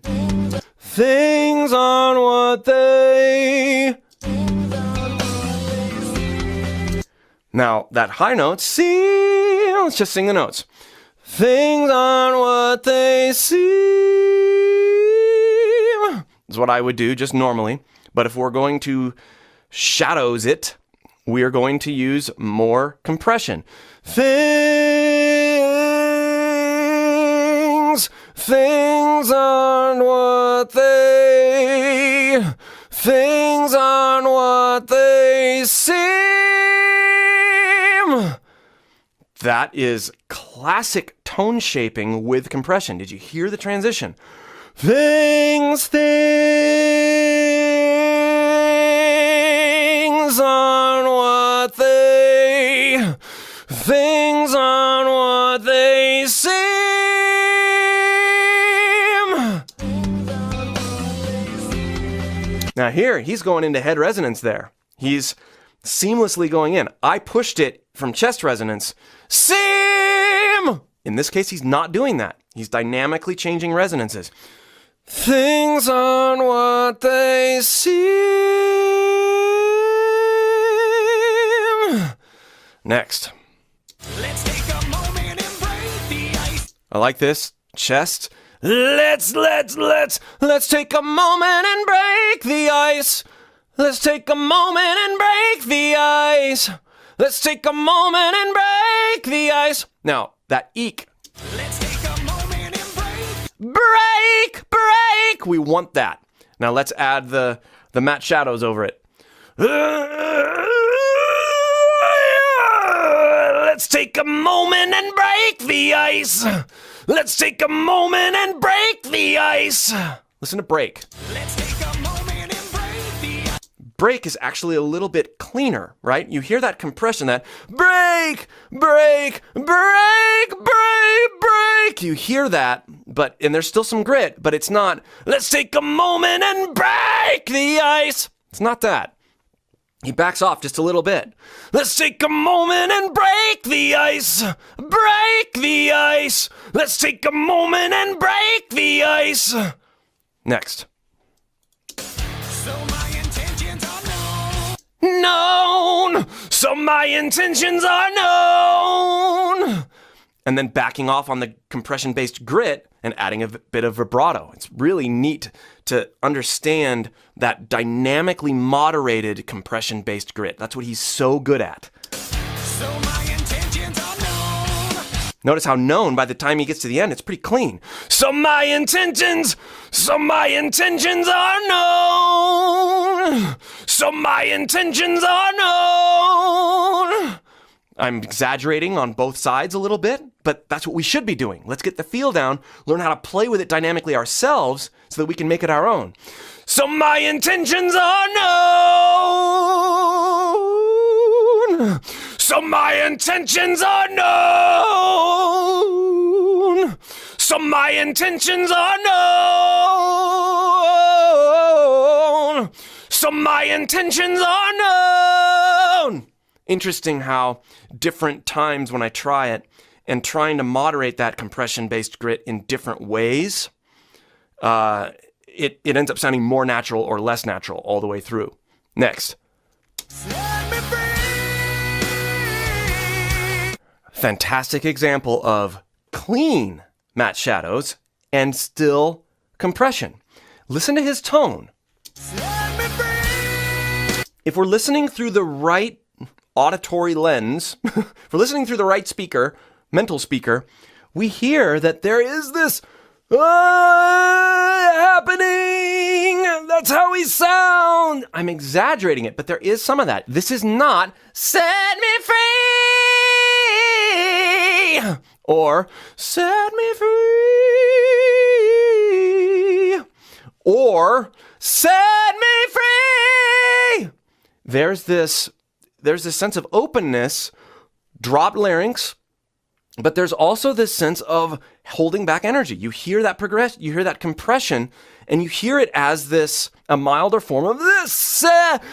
Speaker 18: Things aren't what they... Now, that high note, C, let's just sing the notes. Things aren't what they seem. Is what I would do just normally. But if we're going to shadows it, we are going to use more compression. Things aren't what they seem. That is classic tone shaping with compression. Did you hear the transition? Things aren't what they seem. Now here, he's going into head resonance there. He's seamlessly going in. I pushed it from chest resonance. Seem! In this case, he's not doing that. He's dynamically changing resonances. Things aren't what they seem. Next. Let's take a moment and break the ice. I like this. Chest. Let's take a moment and break the ice. Let's take a moment and break the ice. Let's take a moment and break the ice. Now, that eek. Let's take a moment and break. Break. We want that. Now let's add the matte shadows over it. Let's take a moment and break the ice. Let's take a moment and break the ice. Listen to break. Let's take a moment and break the ice. Break is actually a little bit cleaner, right? You hear that compression, that break. You hear that, and there's still some grit, but it's not, let's take a moment and break the ice. It's not that. He backs off just a little bit. Let's take a moment and break the ice. Break the ice. Let's take a moment and break the ice. Next. So my intentions are known. So my intentions are known. And then backing off on the compression-based grit and adding a bit of vibrato. It's really neat to understand that dynamically moderated compression-based grit. That's what he's so good at. Notice how known, by the time he gets to the end, it's pretty clean. So my intentions are known. So my intentions are known. I'm exaggerating on both sides a little bit, but that's what we should be doing. Let's get the feel down, learn how to play with it dynamically ourselves so that we can make it our own. So my intentions are known. So my intentions are known. So my intentions are known. So my intentions are known. Interesting how different times when I try it and trying to moderate that compression-based grit in different ways, it ends up sounding more natural or less natural all the way through. Next. Fantastic example of clean matte shadows and still compression. Listen to his tone. If we're listening through the right auditory lens, if we're listening through the right speaker, mental speaker, we hear that there is this happening. That's how we sound. I'm exaggerating it, but there is some of that. This is not set me free or set me free or set me free. There's this sense of openness, dropped larynx, but there's also this sense of holding back energy. You hear that you hear that compression, and you hear it as a milder form of this. Set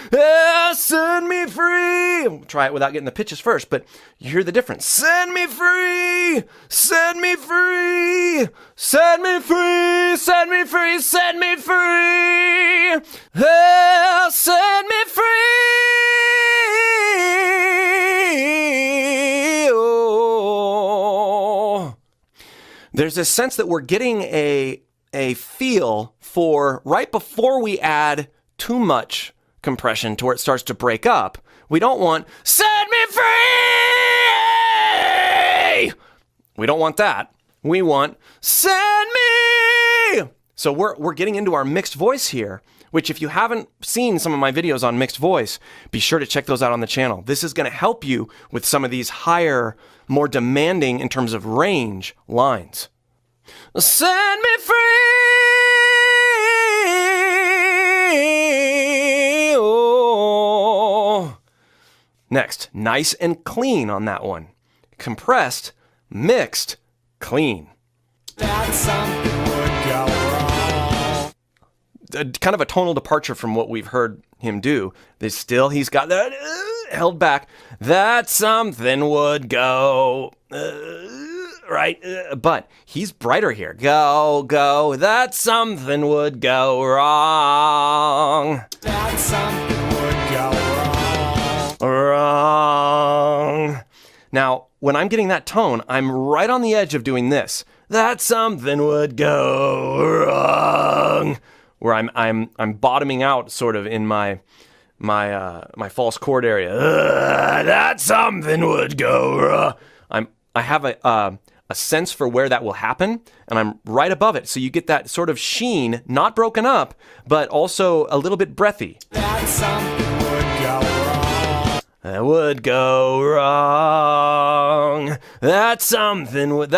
Speaker 18: me free. We'll try it without getting the pitches first, but you hear the difference. Set me free. Set me free. Set me free. Set me free. Set me free. Set me free. Oh. There's this sense that we're getting a feel for right before we add too much compression to where it starts to break up. We don't want set me free. We don't want that. We want set me. So we're getting into our mixed voice here, which if you haven't seen some of my videos on mixed voice, be sure to check those out on the channel. This is going to help you with some of these higher, more demanding in terms of range lines. Set me free. Oh. Next, nice and clean on that one. Compressed, mixed, clean. That something would go wrong. Kind of a tonal departure from what we've heard him do. He's got that held back. That something would go right, but he's brighter here. Go, that something would go wrong. That something would go wrong. Now, when I'm getting that tone, I'm right on the edge of doing this. That something would go wrong. Where I'm bottoming out sort of in my false chord area. That something would go wrong. I have a sense for where that will happen, and I'm right above it. So you get that sort of sheen, not broken up, but also a little bit breathy. That something would go wrong. That would go wrong. That something would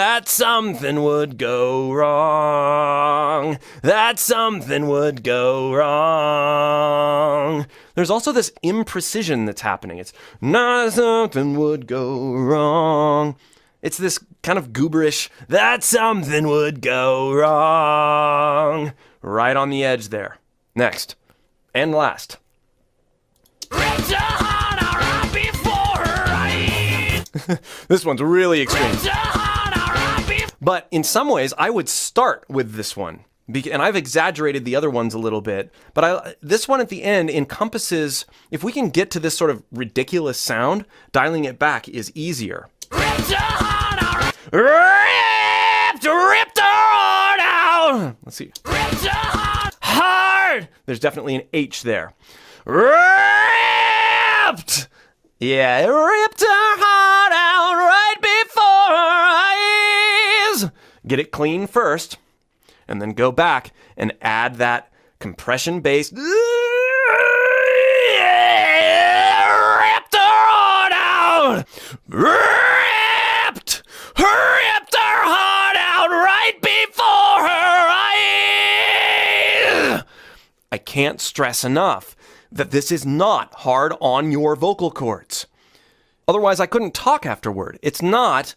Speaker 18: go wrong. That something would go wrong. There's also this imprecision that's happening. It's not something would go wrong. It's this kind of gooberish, that something would go wrong. Right on the edge there. Next. And last. This one's really extreme. But in some ways, I would start with this one. And I've exaggerated the other ones a little bit. But this one at the end encompasses, if we can get to this sort of ridiculous sound, dialing it back is easier. Ripped our Let's see. Hard! There's definitely an H there. Ripped! Yeah, it ripped her heart out right before her eyes. Get it clean first, and then go back and add that compression bass. Ripped her heart out! Ripped her heart out right before her eyes! I can't stress enough that this is not hard on your vocal cords. Otherwise, I couldn't talk afterward. It's not.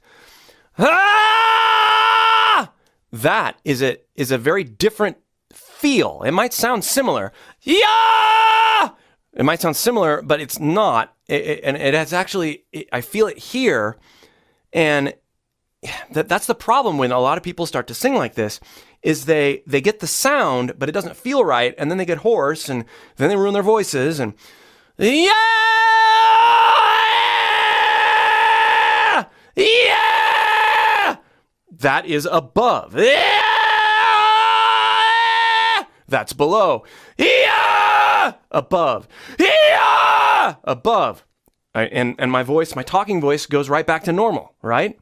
Speaker 18: Ah! That is a very different feel. It might sound similar. Yeah! It might sound similar, but it's not. And it has actually, I feel it here. And that's the problem when a lot of people start to sing like this, is they get the sound, but it doesn't feel right, and then they get hoarse, and then they ruin their voices, and yeah! Yeah! That is above. Yeah! That's below. Yeah! Above. Yeah! Above. And my voice, my talking voice, goes right back to normal, right?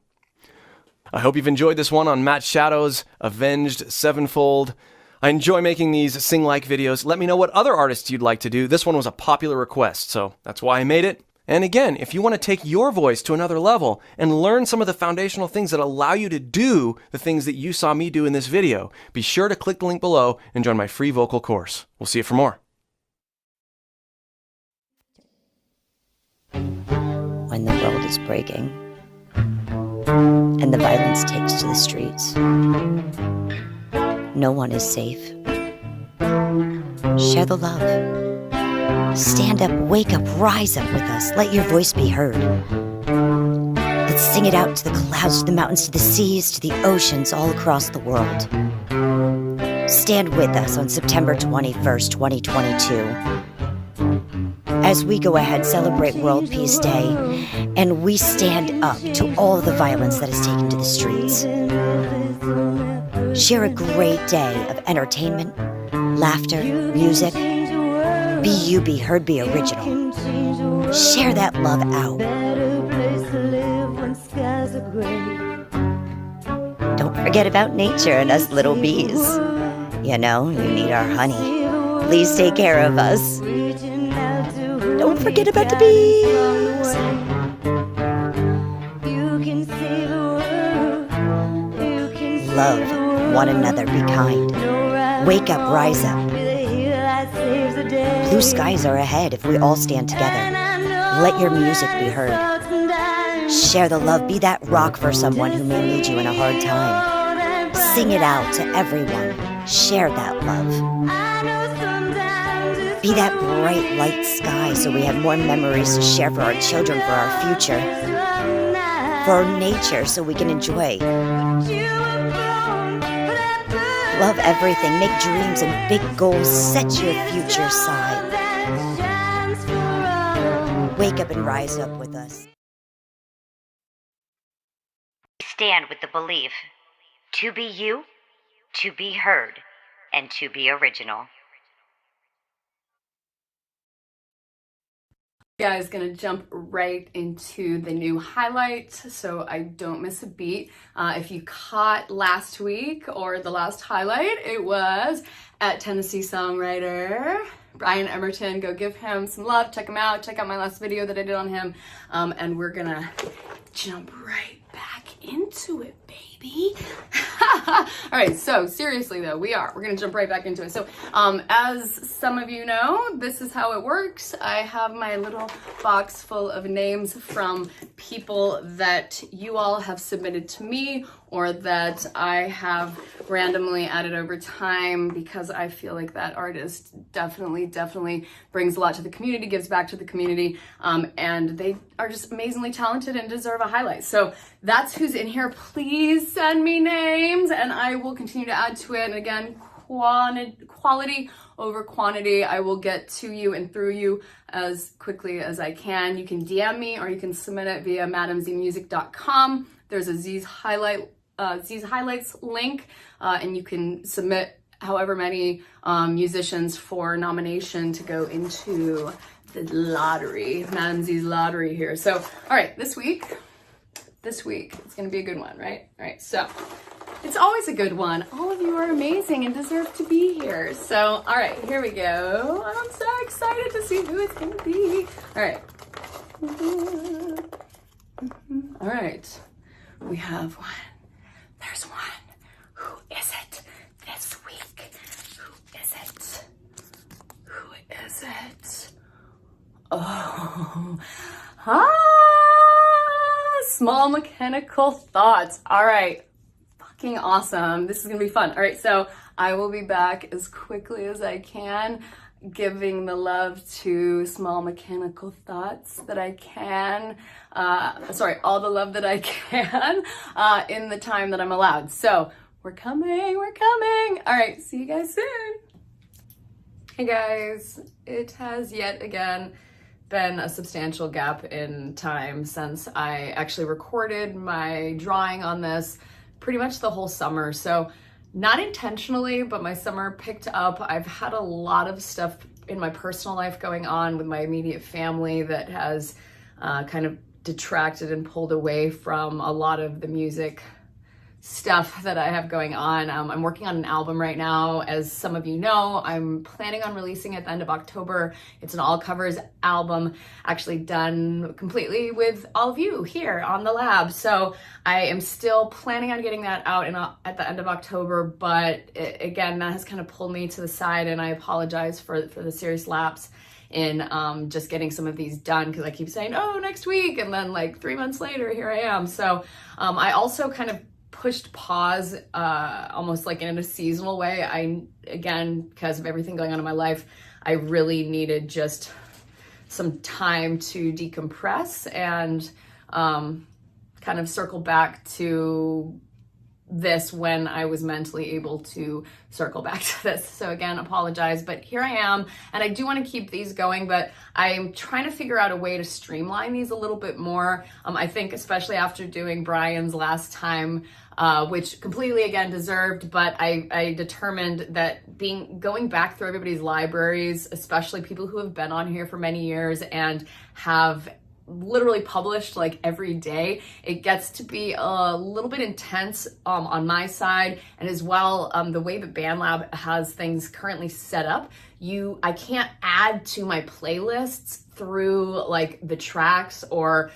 Speaker 18: I hope you've enjoyed this one on Matt Shadow's Avenged Sevenfold. I enjoy making these sing-like videos. Let me know what other artists you'd like to do. This one was a popular request, so that's why I made it. And again, if you want to take your voice to another level and learn some of the foundational things that allow you to do the things that you saw me do in this video, be sure to click the link below and join my free vocal course. We'll see you for more.
Speaker 1: When the world is breaking and the violence takes to the streets, no one is safe. Share the love. Stand up, wake up, rise up with us. Let your voice be heard. Let's sing it out to the clouds, to the mountains, to the seas, to the oceans all across the world. Stand with us on September 21st, 2022. As we go ahead, celebrate World Peace Day, and we stand up to all the violence that is taken to the streets. Share a great day of entertainment, laughter, music. Be you, be heard, be original. Share that love out. Don't forget about nature and us little bees. You know, you need our honey. Please take care of us. Don't forget about the bees. Love one another, be kind. Wake up, rise up. Blue skies are ahead if we all stand together. Let your music be heard. Share the love, be that rock for someone who may need you in a hard time. Sing it out to everyone. Share that love. Be that bright light sky so we have more memories to share for our children, for our future. For our nature so we can enjoy. Love everything, make dreams and big goals, set your future side. Wake up and rise up with us. Stand with the belief to be you, to be heard, and to be original.
Speaker 19: Guys, gonna jump right into the new highlights so I don't miss a beat. If you caught last week or the last highlight, it was at Tennessee songwriter Brian Emerton. Go give him some love, check him out, check out my last video that I did on him, and we're gonna jump right back into it, baby. All right, so seriously though, we're gonna jump right back into it. So as some of you know, this is how it works. I have my little box full of names from people that you all have submitted to me or that I have randomly added over time because I feel like that artist definitely brings a lot to the community, gives back to the community, and they are just amazingly talented and deserve a highlight. So that's who's in here. Please send me names and I will continue to add to it. And again, quality over quantity. I will get to you and through you as quickly as I can. You can DM me or you can submit it via madamzmusic.com. There's a Z's Highlights link, and you can submit however many musicians for nomination to go into the lottery, Mamsie's lottery here. So, all right, this week, it's gonna be a good one, right? All right, so it's always a good one. All of you are amazing and deserve to be here. So, all right, here we go. I'm so excited to see who it's gonna be. All right. All right, we have one. There's one. Who is it this week? Who is it? Who is it? Oh, Small Mechanical Thoughts. All right, fucking awesome. This is gonna be fun. All right, so I will be back as quickly as I can, giving the love to Small Mechanical Thoughts that I can. All the love that I can in the time that I'm allowed. So we're coming. All right, see you guys soon. Hey guys, it has yet again been a substantial gap in time since I actually recorded my drawing on this pretty much the whole summer. So not intentionally, but my summer picked up. I've had a lot of stuff in my personal life going on with my immediate family that has kind of detracted and pulled away from a lot of the music stuff that I have going on. I'm working on an album right now. As some of you know, I'm planning on releasing it at the end of October. It's an all covers album, actually done completely with all of you here on the lab. So I am still planning on getting that out at the end of October, but again, that has kind of pulled me to the side, and I apologize for the serious lapse in just getting some of these done, because I keep saying, oh, next week, and then like 3 months later, here I am. So I also kind of pushed pause almost like in a seasonal way. Again, because of everything going on in my life, I really needed just some time to decompress and kind of circle back to this when I was mentally able to circle back to this. So again, apologize, but here I am, and I do want to keep these going, but I'm trying to figure out a way to streamline these a little bit more. I think especially after doing Brian's last time, which completely again deserved, but I determined that going back through everybody's libraries, especially people who have been on here for many years and have literally published like every day, it gets to be a little bit intense on my side. And as well, the way that BandLab has things currently set up, I can't add to my playlists through like the tracks or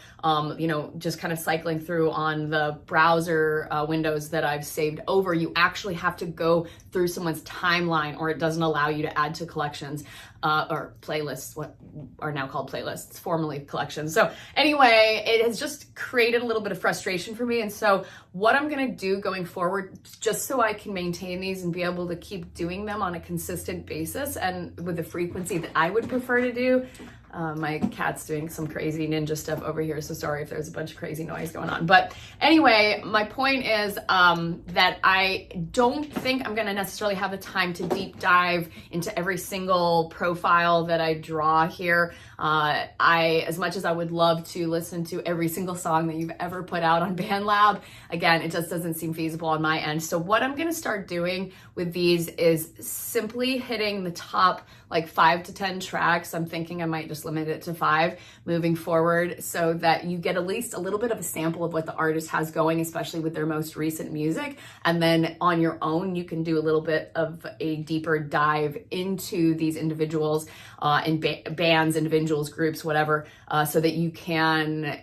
Speaker 19: just kind of cycling through on the browser windows that I've saved over. You actually have to go through someone's timeline, or it doesn't allow you to add to collections or playlists, what are now called playlists, formerly collections. So anyway, it has just created a little bit of frustration for me. And so what I'm gonna do going forward, just so I can maintain these and be able to keep doing them on a consistent basis and with the frequency that I would prefer to do. My cat's doing some crazy ninja stuff over here, so sorry if there's a bunch of crazy noise going on. But anyway, my point is that I don't think I'm gonna necessarily have the time to deep dive into every single profile that I draw here. As much as I would love to listen to every single song that you've ever put out on BandLab, again, it just doesn't seem feasible on my end. So what I'm gonna start doing with these is simply hitting the top like 5 to 10 tracks. I'm thinking I might just limit it to 5 moving forward, so that you get at least a little bit of a sample of what the artist has going, especially with their most recent music. And then on your own, you can do a little bit of a deeper dive into these individuals and bands, individuals, groups, whatever, so that you can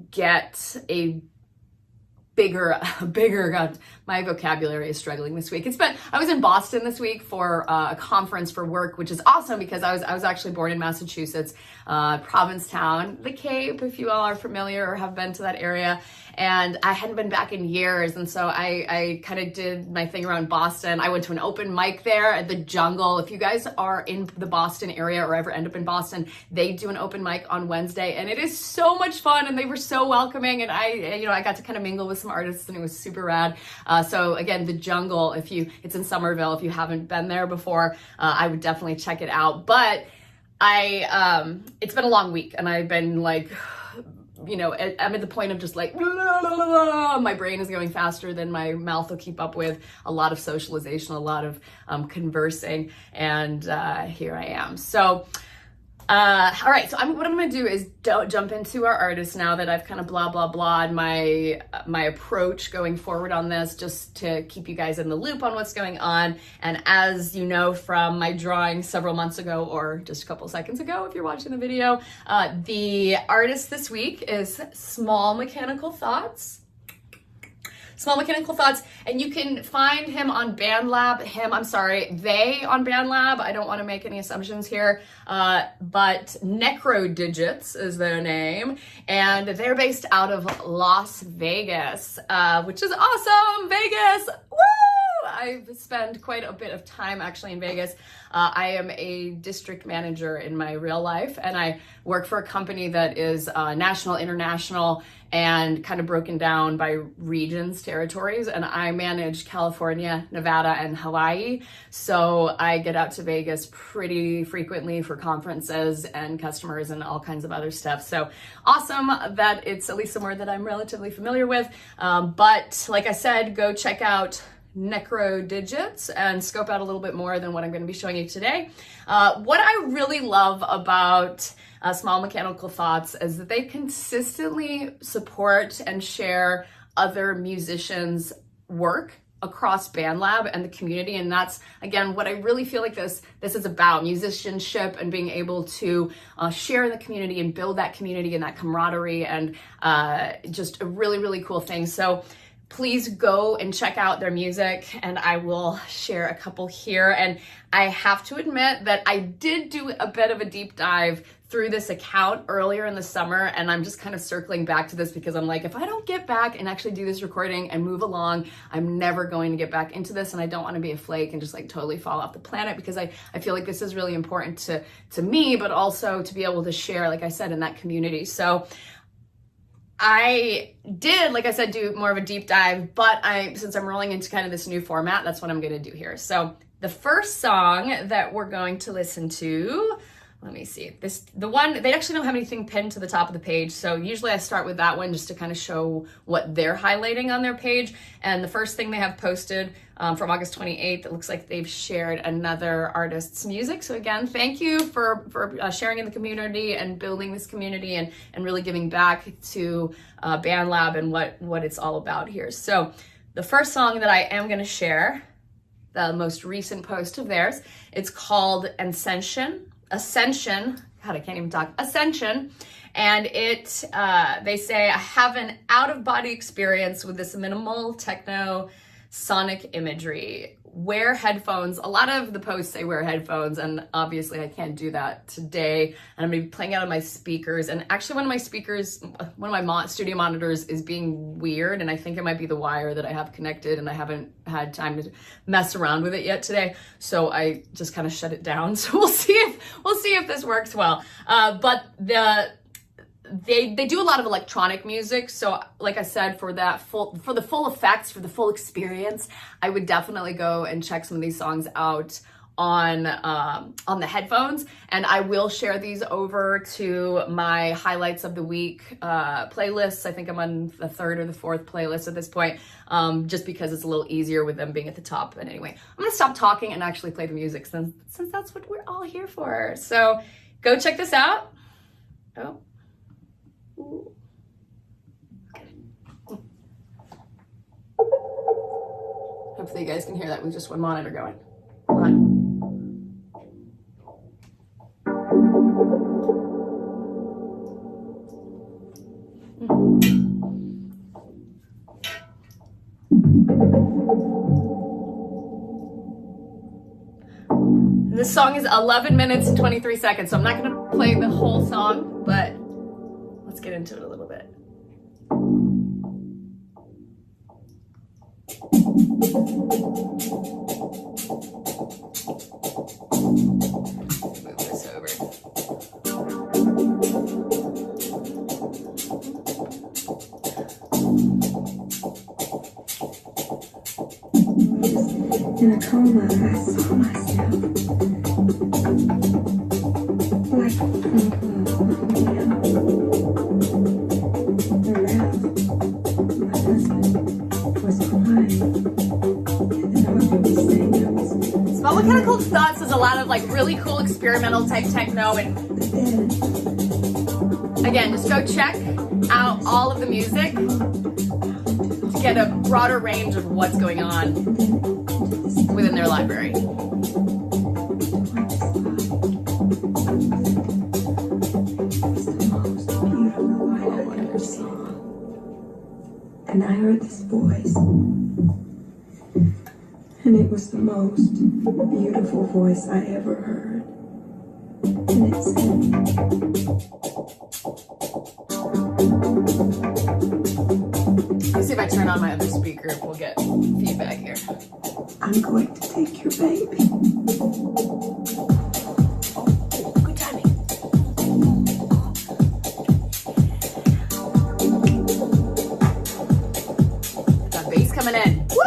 Speaker 19: get a bigger, God, my vocabulary is struggling this week. I was in Boston this week for a conference for work, which is awesome because I was actually born in Massachusetts, Provincetown, the Cape, if you all are familiar or have been to that area. And I hadn't been back in years. And so I kind of did my thing around Boston. I went to an open mic there at the Jungle. If you guys are in the Boston area or ever end up in Boston, they do an open mic on Wednesday, and it is so much fun. And they were so welcoming. And I got to kind of mingle with some artists, and it was super rad. So again, the Jungle, it's in Somerville. If you haven't been there before, I would definitely check it out. But it's been a long week, and I've been like I'm at the point of just like, my brain is going faster than my mouth will keep up with. A lot of socialization, a lot of conversing, and here I am. So, all right, so what I'm going to do is jump into our artists now that I've kind of blah, blah, blah'd my approach going forward on this, just to keep you guys in the loop on what's going on. And as you know from my drawing several months ago, or just a couple seconds ago if you're watching the video, the artist this week is Small Mechanical Thoughts. Small Mechanical Thoughts, and you can find him on BandLab, they on BandLab. I don't want to make any assumptions here, but Necro Digits is their name, and they're based out of Las Vegas, which is awesome. Vegas, woo! I've spent quite a bit of time actually in Vegas. I am a district manager in my real life, and I work for a company that is national, international, and kind of broken down by regions, territories, and I manage California, Nevada, and Hawaii. So I get out to Vegas pretty frequently for conferences and customers and all kinds of other stuff. So awesome that it's at least somewhere that I'm relatively familiar with. But like I said, go check out Necro Digits and scope out a little bit more than what I'm going to be showing you today. What I really love about Small Mechanical Thoughts is that they consistently support and share other musicians' work across BandLab and the community, and that's again what I really feel like this is about: musicianship and being able to share in the community and build that community and that camaraderie, and just a really, really cool thing. So please go and check out their music, and I will share a couple here. And I have to admit that I did do a bit of a deep dive through this account earlier in the summer, and I'm just kind of circling back to this because I'm like, if I don't get back and actually do this recording and move along, I'm never going to get back into this, and I don't want to be a flake and just like totally fall off the planet, because I feel like this is really important to me, but also to be able to share, like I said, in that community. So I did, like I said, do more of a deep dive, but since I'm rolling into kind of this new format, that's what I'm going to do here. So the first song that we're going to listen to, let me see, the one, they actually don't have anything pinned to the top of the page, so usually I start with that one just to kind of show what they're highlighting on their page. And the first thing they have posted from August 28th, it looks like they've shared another artist's music. So again, thank you for sharing in the community and building this community and really giving back to BandLab and what it's all about here. So the first song that I am going to share, the most recent post of theirs, it's called Ascension. God, I can't even talk. Ascension. And they say, I have an out-of-body experience with this minimal techno sonic imagery. Wear headphones. A lot of the posts say wear headphones, and obviously I can't do that today. And I'm gonna be playing out of my speakers. And actually one of my studio monitors is being weird, and I think it might be the wire that I have connected, and I haven't had time to mess around with it yet today. So I just kind of shut it down. So we'll see if this works well. But they do a lot of electronic music, so like I said, for the full effects, for the full experience, I would definitely go and check some of these songs out on the headphones, and I will share these over to my highlights of the week playlists. I think I'm on the third or the fourth playlist at this point, just because it's a little easier with them being at the top. But anyway, I'm gonna stop talking and actually play the music since that's what we're all here for. So go check this out. Oh. Ooh. Okay. Hopefully you guys can hear that with just one monitor going. Come on. This song is 11 minutes and 23 seconds, so I'm not going to play the whole song, but let's get into it a little bit. Move this over.
Speaker 12: In a coma, I saw myself like
Speaker 19: Untitled Thoughts is a lot of like really cool experimental type techno, and again, just go check out all of the music to get a broader range of what's going on within their library.
Speaker 12: And I heard this voice, and it was the most beautiful voice I ever heard. And it said,
Speaker 19: Let's see if I turn on my other speaker, we'll get feedback here.
Speaker 12: I'm going to take your baby.
Speaker 19: Good timing. That bass coming in. Woo!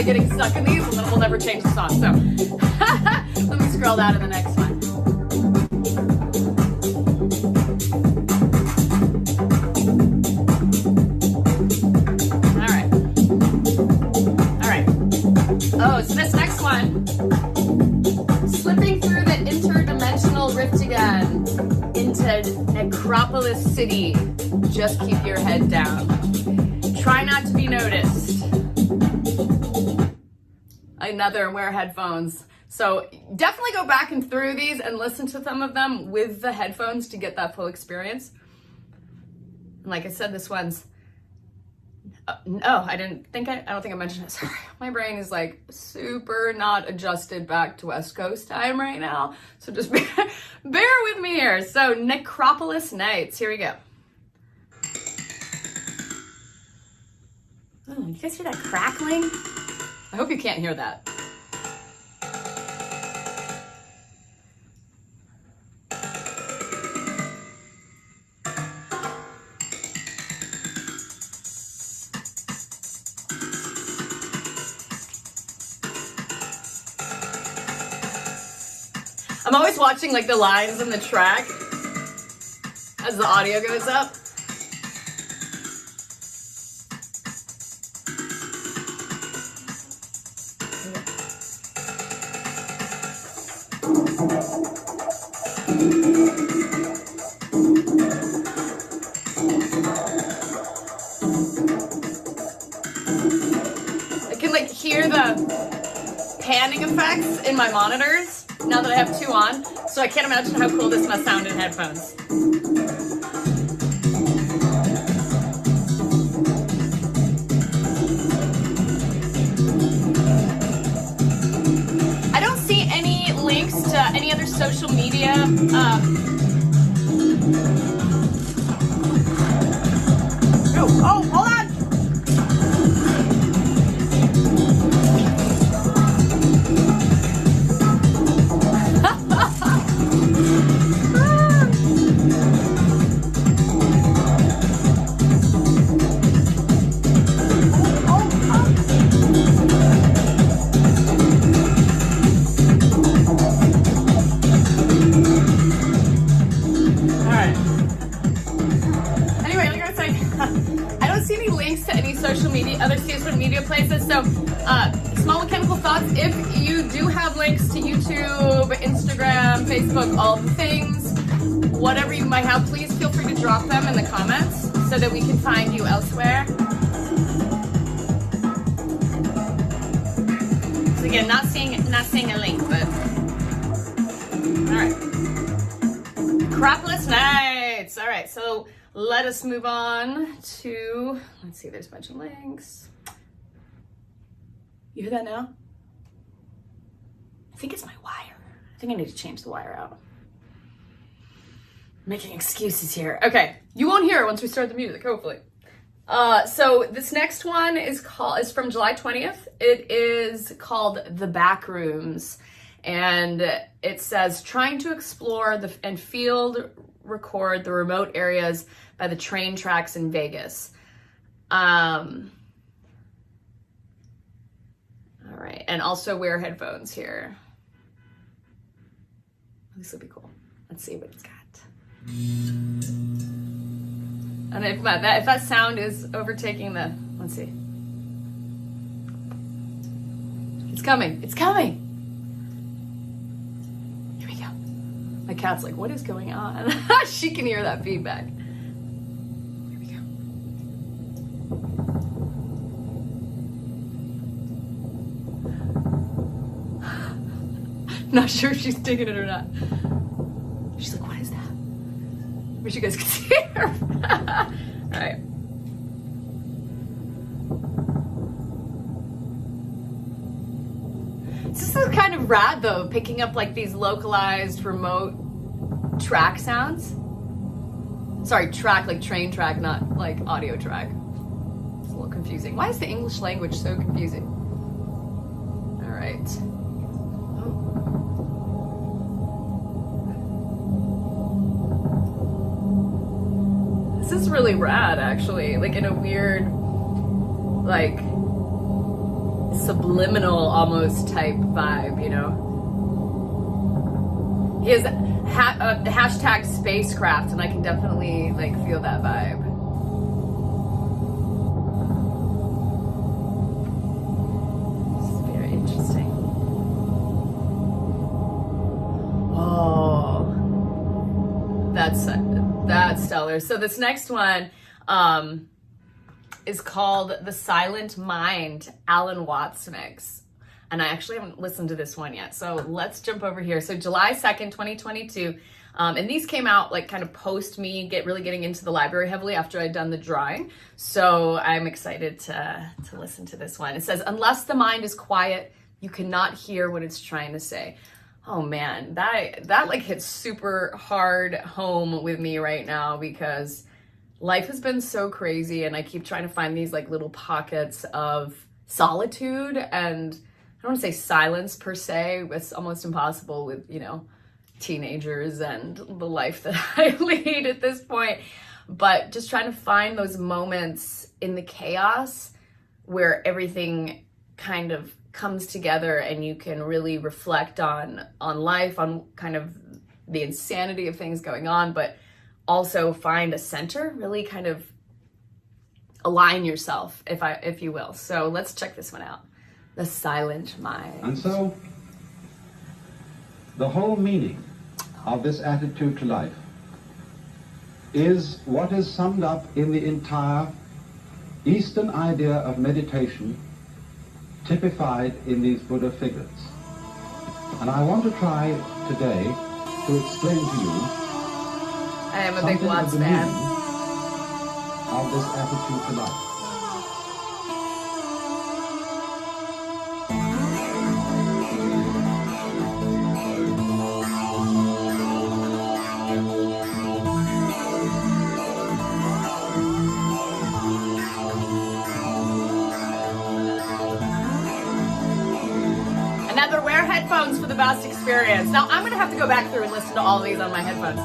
Speaker 19: Getting stuck in these, and then we'll never change the song. So let me scroll down to the next one. All right. Oh, so this next one, slipping through the interdimensional rift again into Necropolis City. Just keep your head down. Try not to be noticed. Another wear headphones. So definitely go back and through these and listen to some of them with the headphones to get that full experience. And like I said, this one's, I don't think I mentioned it. Sorry. My brain is like super not adjusted back to West Coast time right now. So just bear with me here. So Necropolis Nights, here we go. Oh, you guys hear that crackling? I hope you can't hear that. I'm always watching like the lines in the track as the audio goes up. I can like hear the panning effects in my monitors now that I have two on, so I can't imagine how cool this must sound in headphones. I don't see any links to any other social media. Oh, hold on! Other social media places. So, Small Mechanical Thoughts, if you do have links to YouTube, Instagram, Facebook, all the things, whatever you might have, please feel free to drop them in the comments so that we can find you elsewhere. So again, not seeing a link, but all right. Necropolis Nights. All right, so let us move on to, let's see, there's a bunch of links. You hear that now? I think it's my wire. I think I need to change the wire out. I'm making excuses here. Okay, you won't hear it once we start the music, hopefully. So this next one is from July 20th. It is called The Back Rooms, and it says, trying to explore and field record the remote areas by the train tracks in Vegas. All right, and also wear headphones here. This will be cool. Let's see what it's got. And if that sound is overtaking the, let's see. It's coming. It's coming. Here we go. My cat's like, what is going on? She can hear that feedback. Here we go. Not sure if she's digging it or not. She's like, what is that? Wish you guys could see her. All right. This is kind of rad though, picking up like these localized remote track sounds. Sorry, track like train track, not like audio track. It's a little confusing. Why is the English language so confusing? All right. This is really rad, actually, like in a weird, like, subliminal almost type vibe, you know? He has the hashtag spacecraft, and I can definitely, like, feel that vibe. This is very interesting. Oh, that's stellar. So this next one is called The Silent Mind, Alan Watts mix. And I actually haven't listened to this one yet. So let's jump over here. So July 2nd, 2022. And these came out like kind of post me really getting into the library heavily after I'd done the drawing. So I'm excited to listen to this one. It says, unless the mind is quiet, you cannot hear what it's trying to say. Oh man, that like hits super hard home with me right now because life has been so crazy and I keep trying to find these like little pockets of solitude, and I don't want to say silence per se. It's almost impossible with, you know, teenagers and the life that I lead at this point, but just trying to find those moments in the chaos where everything kind of comes together and you can really reflect on life, on kind of the insanity of things going on, but also find a center, really kind of align yourself, if you will. So let's check this one out. The Silent Mind.
Speaker 20: And so the whole meaning of this attitude to life is what is summed up in the entire Eastern idea of meditation, typified in these Buddha figures. And I want to try today to explain to you
Speaker 19: I am a big Watts fan.
Speaker 20: Of this attitude to life.
Speaker 19: Another wear headphones for the best experience. Now I'm gonna have to go back through and listen to all of these on my headphones.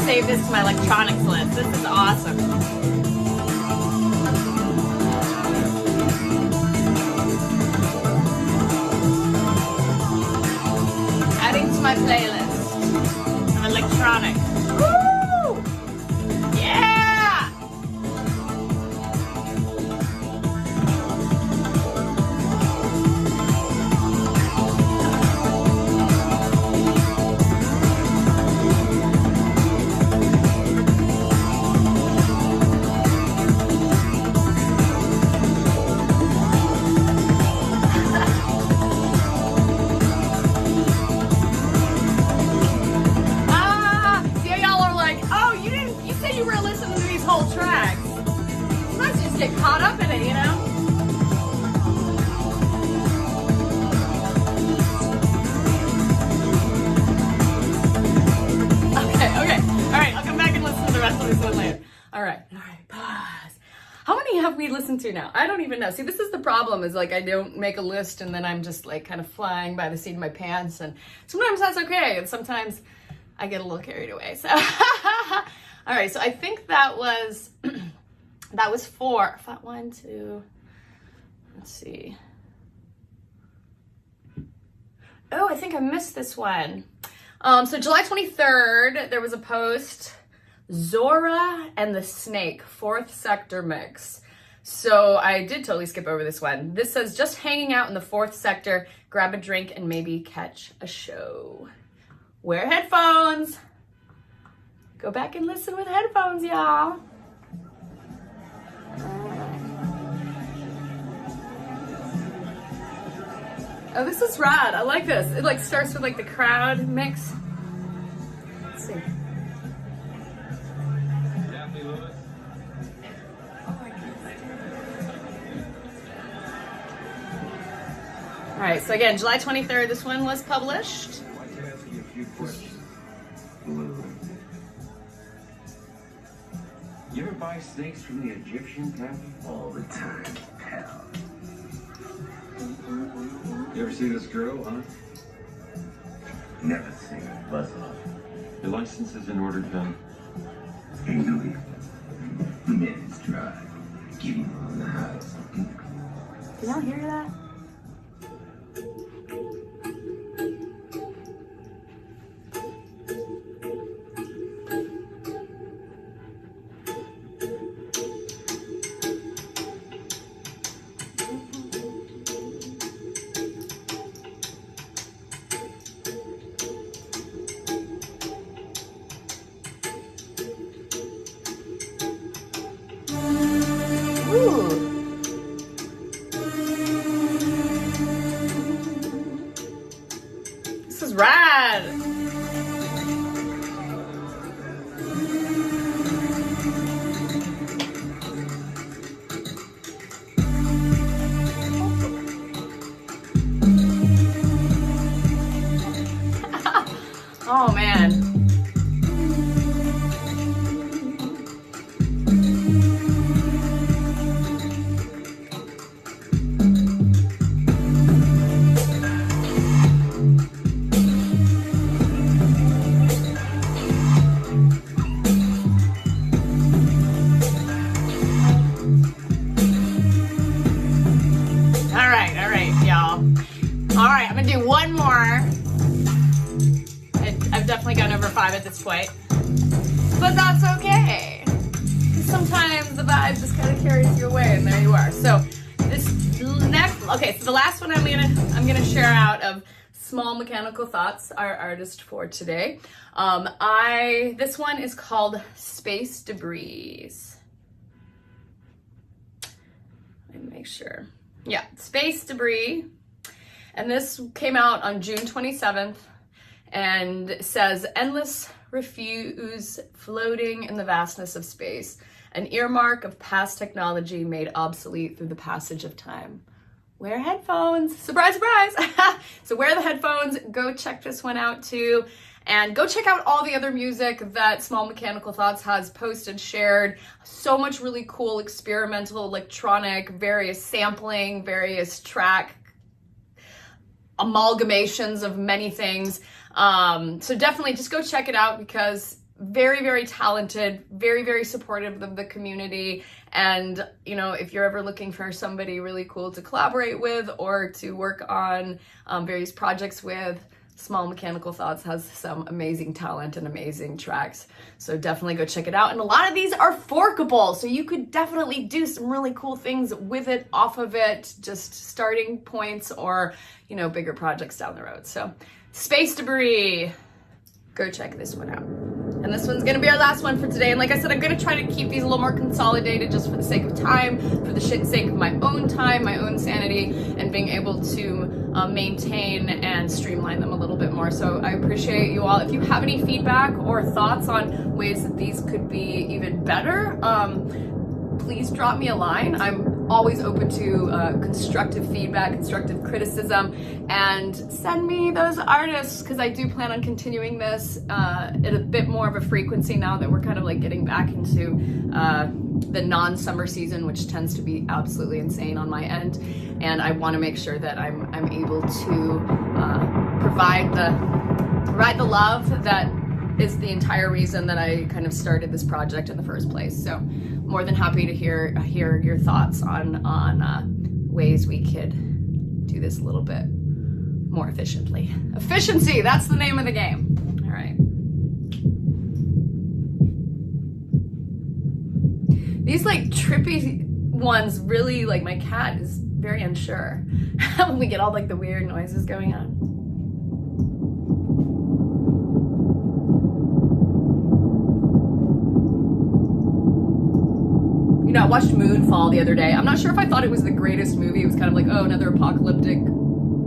Speaker 19: Save this to my electronics list. This is awesome. Adding to my playlist. Electronic. Woo! many have we listened to now? I don't even know. See, this is the problem, is like I don't make a list and then I'm just like kind of flying by the seat of my pants, and sometimes that's okay, and sometimes I get a little carried away. So, all right, so I think that was, that was 4. 1, 2, let's see. Oh, I think I missed this one. So July 23rd, there was a post, Zora and the Snake, 4th Sector mix. So I did totally skip over this one. This says, just hanging out in the 4th Sector, grab a drink and maybe catch a show. Wear headphones. Go back and listen with headphones, y'all. Oh, this is rad. I like this. It like starts with like the crowd mix. Let's see. All right, so again, July 23rd, this one was published.
Speaker 21: I can ask you a few questions. You ever buy snakes from the Egyptian temple? All the time, pal. You ever see this girl, huh? Never seen her. Buzz off. Your license is in order, John. Hey, Louis. The man is dry. Get him on the house.
Speaker 19: Did y'all hear that? This is rad. Oh man. One more. I've definitely gone over 5 at this point, but that's okay. Sometimes the vibe just kind of carries you away, and there you are. So this next, okay, so the last one I'm gonna share out of Small Mechanical Thoughts, our artist for today. This one is called Space Debris. Let me make sure. Yeah, Space Debris. And this came out on June 27th and says, endless refuse floating in the vastness of space, an earmark of past technology made obsolete through the passage of time. Wear headphones. Surprise, surprise. So wear the headphones. Go check this one out too. And go check out all the other music that Small Mechanical Thoughts has posted, shared. So much really cool experimental electronic, various sampling, various track amalgamations of many things. So definitely just go check it out, because very, very talented, very, very supportive of the community. And, you know, if you're ever looking for somebody really cool to collaborate with or to work on various projects with, Small Mechanical Thoughts has some amazing talent and amazing tracks. So definitely go check it out. And a lot of these are forkable, so you could definitely do some really cool things with it, off of it, just starting points or, you know, bigger projects down the road. So Space Debris, go check this one out. And this one's gonna be our last one for today. And like I said, I'm gonna try to keep these a little more consolidated just for the sake of time, for the sake of my own time, my own sanity, and being able to maintain and streamline them a little bit more. So I appreciate you all. If you have any feedback or thoughts on ways that these could be even better, please drop me a line. I'm always open to constructive feedback, constructive criticism, and send me those artists, because I do plan on continuing this at a bit more of a frequency now that we're kind of like getting back into the non-summer season, which tends to be absolutely insane on my end, and I want to make sure that I'm able to provide the love that is the entire reason that I kind of started this project in the first place. So more than happy to hear your thoughts on ways we could do this a little bit more efficiently. Efficiency, that's the name of the game. All right. These like trippy ones really, like, my cat is very unsure when we get all like the weird noises going on. You know, I watched Moonfall the other day. I'm not sure if I thought it was the greatest movie. It was kind of like, oh, another apocalyptic,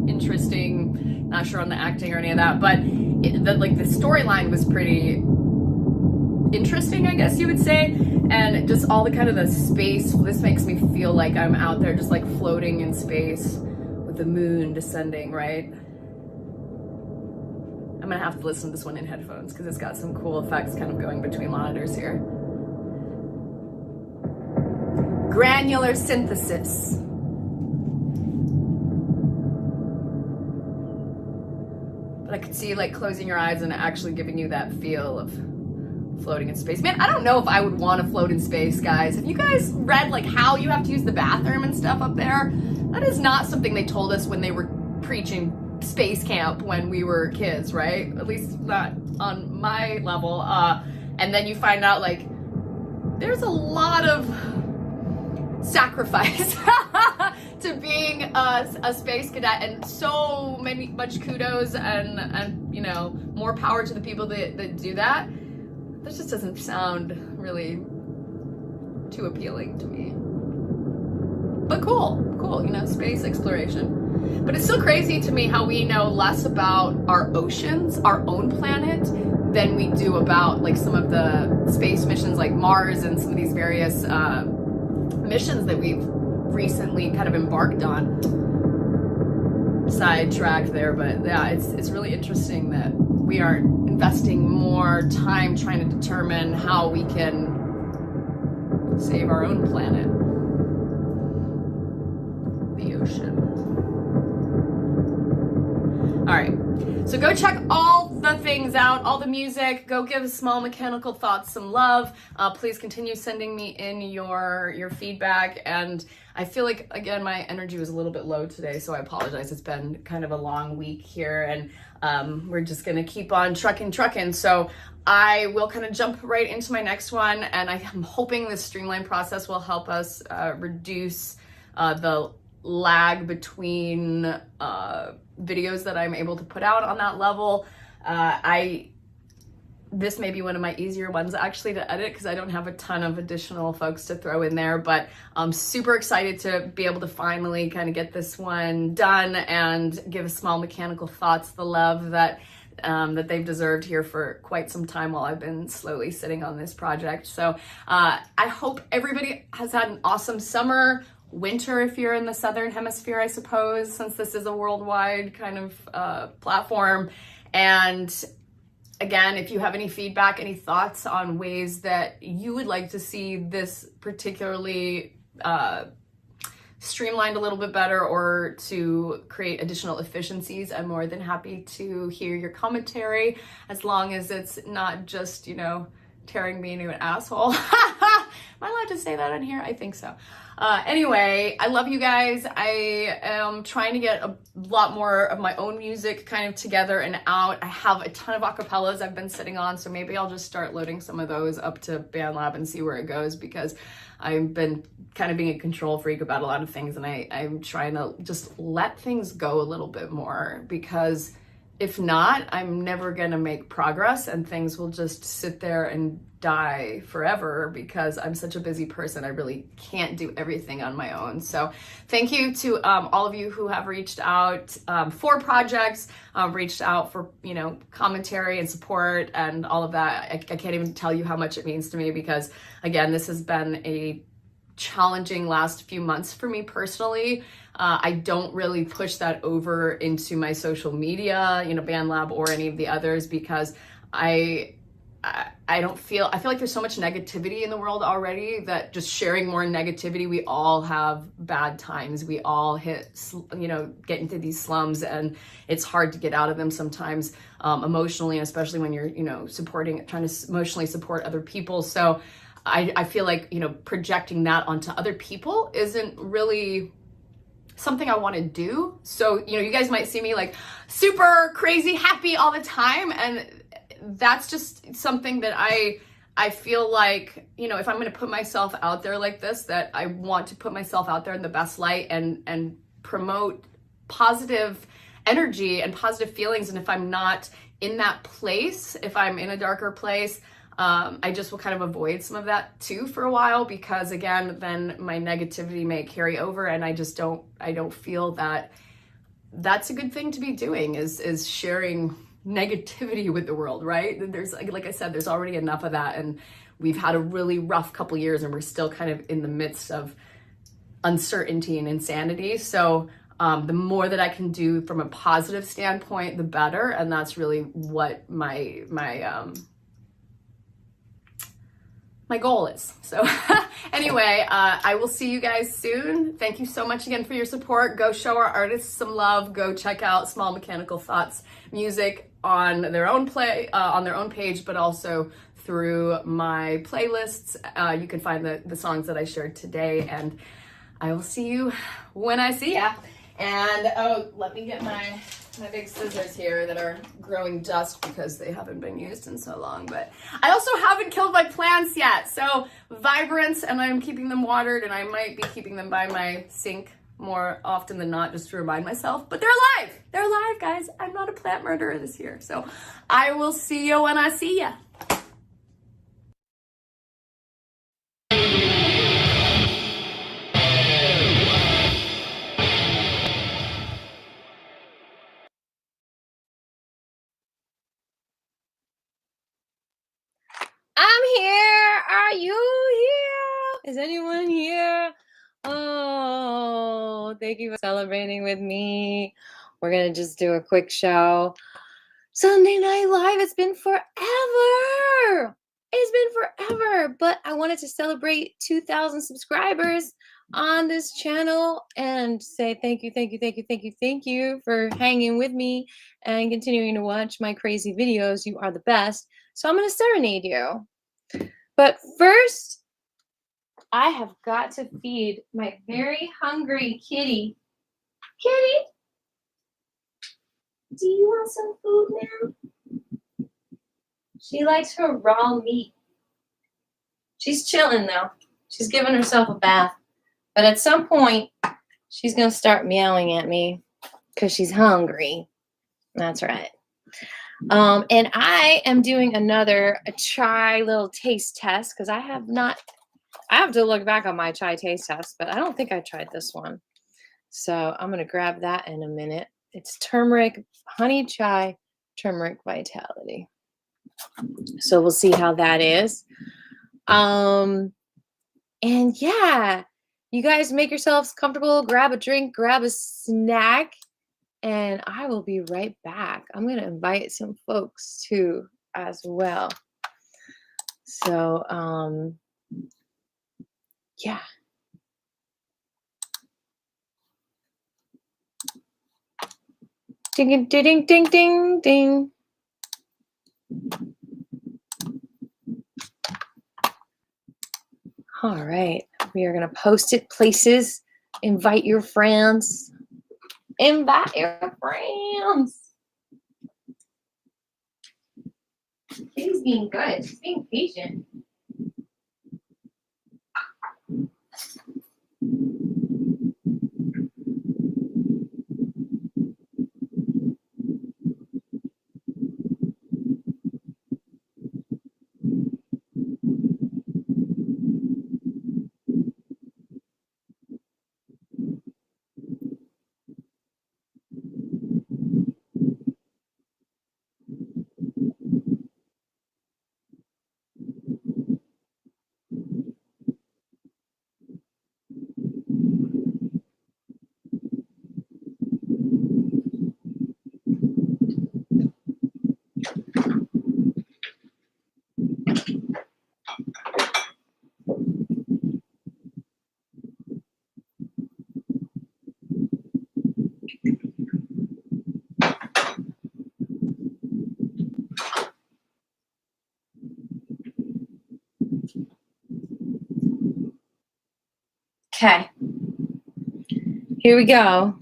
Speaker 19: interesting, not sure on the acting or any of that, but the storyline was pretty interesting, I guess you would say. And just all the kind of the space, this makes me feel like I'm out there just like floating in space with the moon descending, right? I'm gonna have to listen to this one in headphones because it's got some cool effects kind of going between monitors here. Granular synthesis. But I could see like closing your eyes and actually giving you that feel of floating in space. Man, I don't know if I would want to float in space, guys. Have you guys read like how you have to use the bathroom and stuff up there? That is not something they told us when they were preaching space camp when we were kids, right? At least not on my level. And then you find out like there's a lot of sacrifice to being a space cadet, and so much kudos and you know, more power to the people that do that. That just doesn't sound really too appealing to me. But cool, you know, space exploration. But it's still crazy to me how we know less about our oceans, our own planet, than we do about like some of the space missions like Mars and some of these various missions that we've recently kind of embarked on. Sidetracked there, but yeah, it's really interesting that we aren't investing more time trying to determine how we can save our own planet, the ocean. All right, so go check all the things out, all the music. Go give Small Mechanical Thoughts some love. Please continue sending me in your feedback. And I feel like, again, my energy was a little bit low today, so I apologize. It's been kind of a long week here, and we're just gonna keep on trucking. So I will kind of jump right into my next one, and I'm hoping this streamlined process will help us reduce the lag between videos that I'm able to put out on that level. This may be one of my easier ones actually to edit because I don't have a ton of additional folks to throw in there, but I'm super excited to be able to finally kind of get this one done and give Small Mechanical Thoughts the love that they've deserved here for quite some time while I've been slowly sitting on this project. So I hope everybody has had an awesome summer, winter if you're in the Southern Hemisphere, I suppose, since this is a worldwide kind of platform. And again, if you have any feedback, any thoughts on ways that you would like to see this particularly streamlined a little bit better or to create additional efficiencies, I'm more than happy to hear your commentary, as long as it's not just, you know, tearing me into an asshole. Am I allowed to say that on here? I think so. Anyway, I love you guys. I am trying to get a lot more of my own music kind of together and out. I have a ton of acapellas I've been sitting on, so maybe I'll just start loading some of those up to BandLab and see where it goes, because I've been kind of being a control freak about a lot of things, and I'm trying to just let things go a little bit more, because if not, I'm never gonna make progress and things will just sit there and die forever, because I'm such a busy person. I really can't do everything on my own. So thank you to all of you who have reached out for projects, reached out for, you know, commentary and support and all of that. I can't even tell you how much it means to me, because again, this has been a challenging last few months for me personally. I don't really push that over into my social media, you know, BandLab or any of the others, because I feel like there's so much negativity in the world already that just sharing more negativity, we all have bad times. We all get into these slums, and it's hard to get out of them sometimes, emotionally, especially when you're, trying to emotionally support other people. So I feel like, projecting that onto other people isn't really something I want to do. So, you guys might see me like super crazy happy all the time, and that's just something that I feel like, if I'm going to put myself out there like this, that I want to put myself out there in the best light and promote positive energy and positive feelings. And if I'm not in that place, if I'm in a darker place, I just will kind of avoid some of that too for a while, because again, then my negativity may carry over, and I don't feel that that's a good thing to be doing, is sharing negativity with the world, right? There's, like I said, there's already enough of that, and we've had a really rough couple years, and we're still kind of in the midst of uncertainty and insanity. So the more that I can do from a positive standpoint, the better, and that's really what my goal is. So anyway, I will see you guys soon. Thank you so much again for your support. Go show our artists some love. Go check out Small Mechanical Thoughts music on their own page, but also through my playlists. You can find the songs that I shared today, and I will see you when I see ya. And let me get my big scissors here that are growing dust because they haven't been used in so long. But I also haven't killed my plants yet. So vibrant, and I'm keeping them watered, and I might be keeping them by my sink more often than not, just to remind myself. But they're alive. They're alive, guys. I'm not a plant murderer this year. So I will see you when I see ya.
Speaker 6: I'm here. Are you here? Is anyone here? Oh, thank you for celebrating with me. We're going to just do a quick show. Sunday Night Live, it's been forever. It's been forever. But I wanted to celebrate 2,000 subscribers on this channel and say thank you for hanging with me and continuing to watch my crazy videos. You are the best. So I'm going to serenade you. But first, I have got to feed my very hungry kitty. Kitty, do you want some food now? She likes her raw meat. She's chilling though. She's giving herself a bath. But at some point, she's going to start meowing at me because she's hungry. That's right. And I am doing another chai little taste test because I have to look back on my chai taste test, but I don't think I tried this one. So I'm going to grab that in a minute. It's turmeric, honey chai, turmeric vitality. So we'll see how that is. And yeah, you guys make yourselves comfortable, grab a drink, grab a snack. And I will be right back. I'm going to invite some folks too as well. So, yeah. Ding, ding, ding, ding, ding, ding. All right. We are going to post it places. Invite your friends. Invite your friends. Kitty's being good. She's being patient. Okay. Here we go.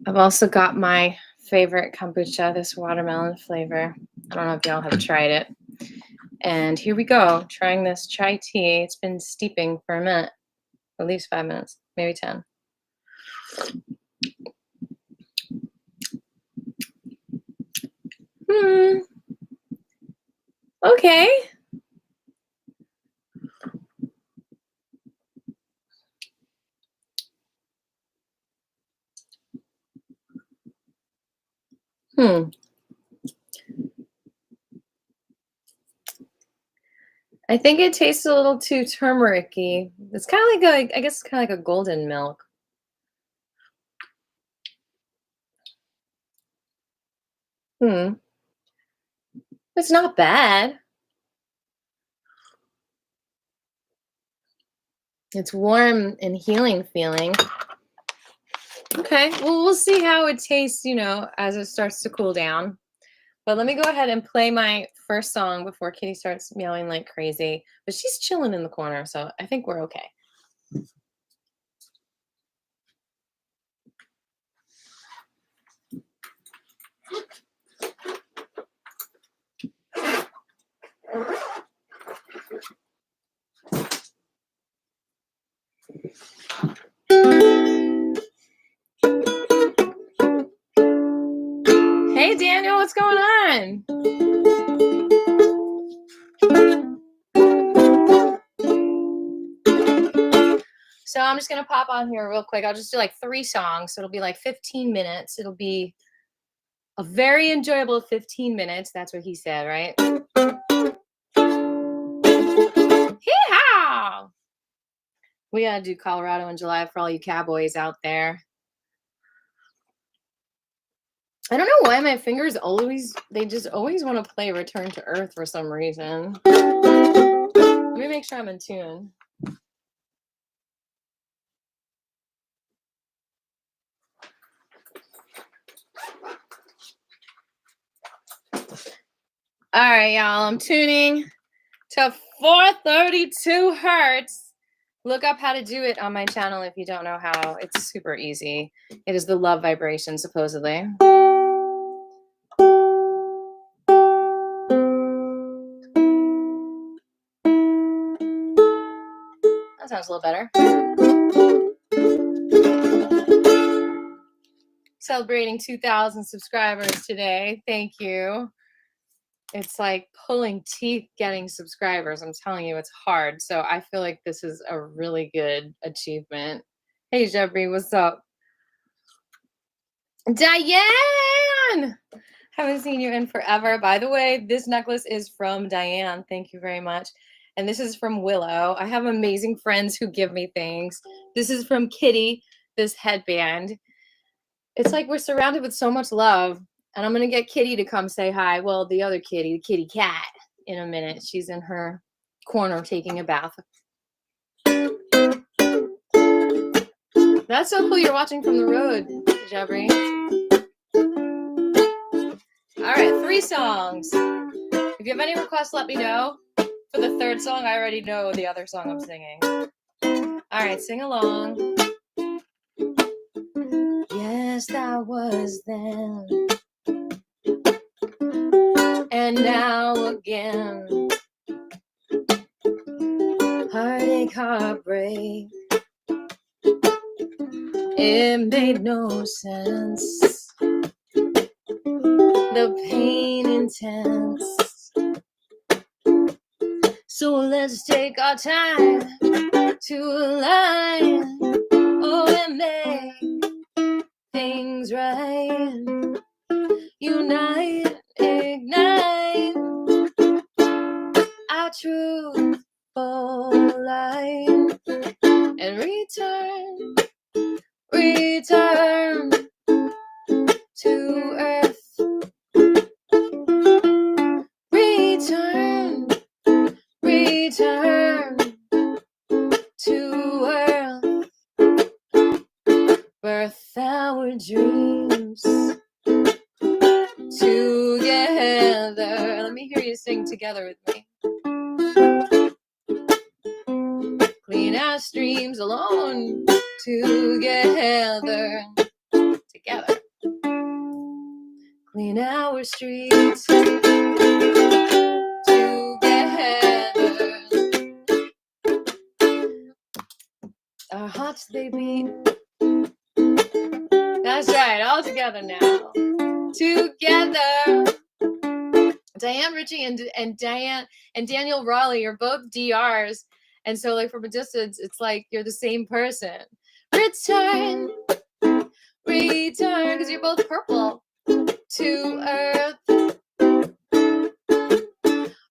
Speaker 6: I've also got my favorite kombucha, this watermelon flavor. I don't know if y'all have tried it. And here we go, trying this chai tea. It's been steeping for a minute, at least 5 minutes, maybe 10. Okay. I think it tastes a little too turmeric-y. It's kind of like I guess it's kind of like a golden milk. It's not bad. It's warm and healing feeling. Okay, well, we'll see how it tastes, as it starts to cool down. But let me go ahead and play my first song before Kitty starts meowing like crazy. But she's chilling in the corner, so I think we're okay. Hey, Daniel, what's going on? So I'm just going to pop on here real quick. I'll just do like 3 songs. So it'll be like 15 minutes. It'll be a very enjoyable 15 minutes. That's what he said, right? Hee-haw! We got to do Colorado in July for all you cowboys out there. I don't know why my fingers they just always want to play Return to Earth for some reason. Let me make sure I'm in tune. All right, y'all, I'm tuning to 432 hertz. Look up how to do it on my channel if you don't know how. It's super easy. It is the love vibration, supposedly. That sounds a little better. Celebrating 2,000 subscribers today. Thank you. It's like pulling teeth getting subscribers. I'm telling you, it's hard. So I feel like this is a really good achievement. Hey, Jeffrey, what's up? Diane! Haven't seen you in forever. By the way, this necklace is from Diane. Thank you very much. And this is from Willow. I have amazing friends who give me things. This is from Kitty, this headband. It's like we're surrounded with so much love. And I'm going to get Kitty to come say hi. Well, the other Kitty, the kitty cat, in a minute. She's in her corner taking a bath. That's so cool you're watching from the road, Jeffrey. All right, 3 songs. If you have any requests, let me know. For the 3rd song, I already know the other song I'm singing. All right, sing along. Yes, that was then. And now again. Heartache, heartbreak. It made no sense. The pain intense. So let's take our time to align. Oh, and make things right. Unite, ignite our truthful light. And return to earth. Return to earth. Birth our dreams together. Let me hear you sing together with me. Clean out our streams alone. Together. Clean our streets. Together. Our hearts, they beat. That's right, all together now. Together. Diane Ritchie and Daniel Raleigh are both DRs. And so, like, from a distance, it's like you're the same person. Return, because you're both purple. To earth.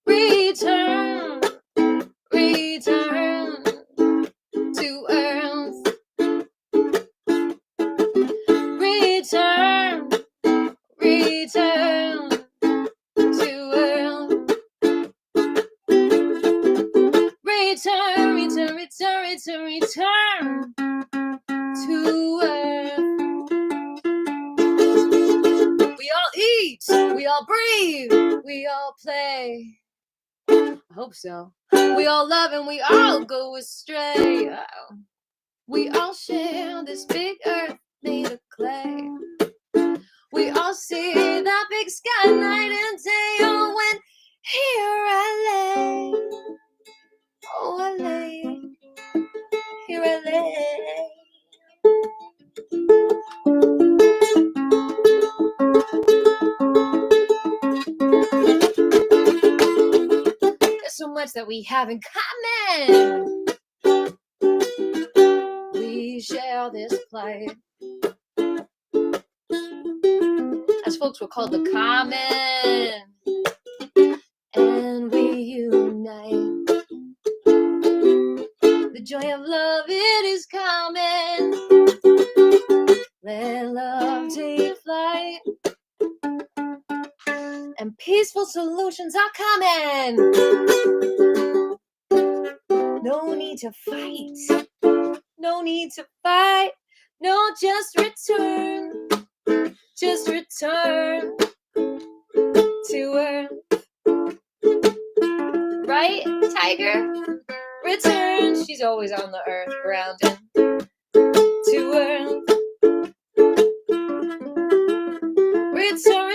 Speaker 6: Return to earth. Return to earth. Return to earth. We all eat, we all breathe, we all play. I hope so. We all love and we all go astray. We all share this big earth made of clay. We all see that big sky night and day. Oh, when here I lay. Oh, I lay. Here I lay. There's so much that we have in common. We share this plight. As folks were called the common. And we unite. The joy of love, it is common. Let love take flight. And peaceful solutions are coming. No need to fight. No need to fight. No, just return. Just return to earth. Right, Tiger? Return. She's always on the earth, grounded. To earth. Return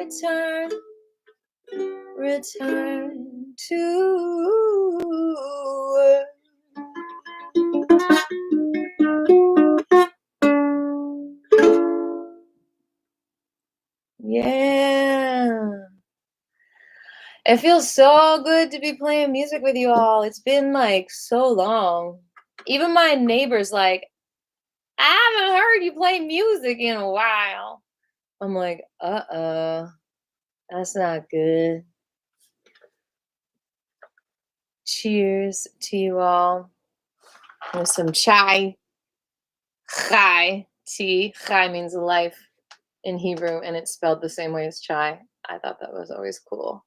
Speaker 6: to earth. Return to earth. Yeah. It feels so good to be playing music with you all. It's been like so long. Even my neighbor's like, I haven't heard you play music in a while. I'm like, that's not good. Cheers to you all. With some chai. Chai tea. Chai means life in Hebrew, and it's spelled the same way as chai. I thought that was always cool.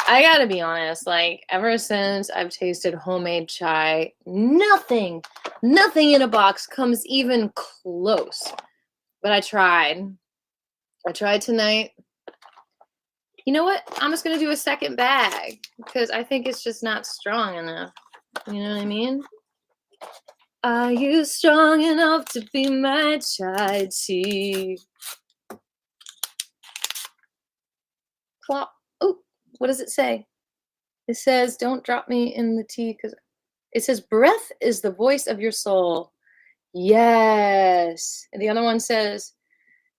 Speaker 6: I gotta be honest, like, ever since I've tasted homemade chai, nothing in a box comes even close. But I tried tonight. You know what? I'm just gonna do a second bag because I think it's just not strong enough. You know what I mean? Are you strong enough to be my chai tea? Plop. Oh, what does it say? It says, don't drop me in the tea because it says, breath is the voice of your soul. Yes. And the other one says,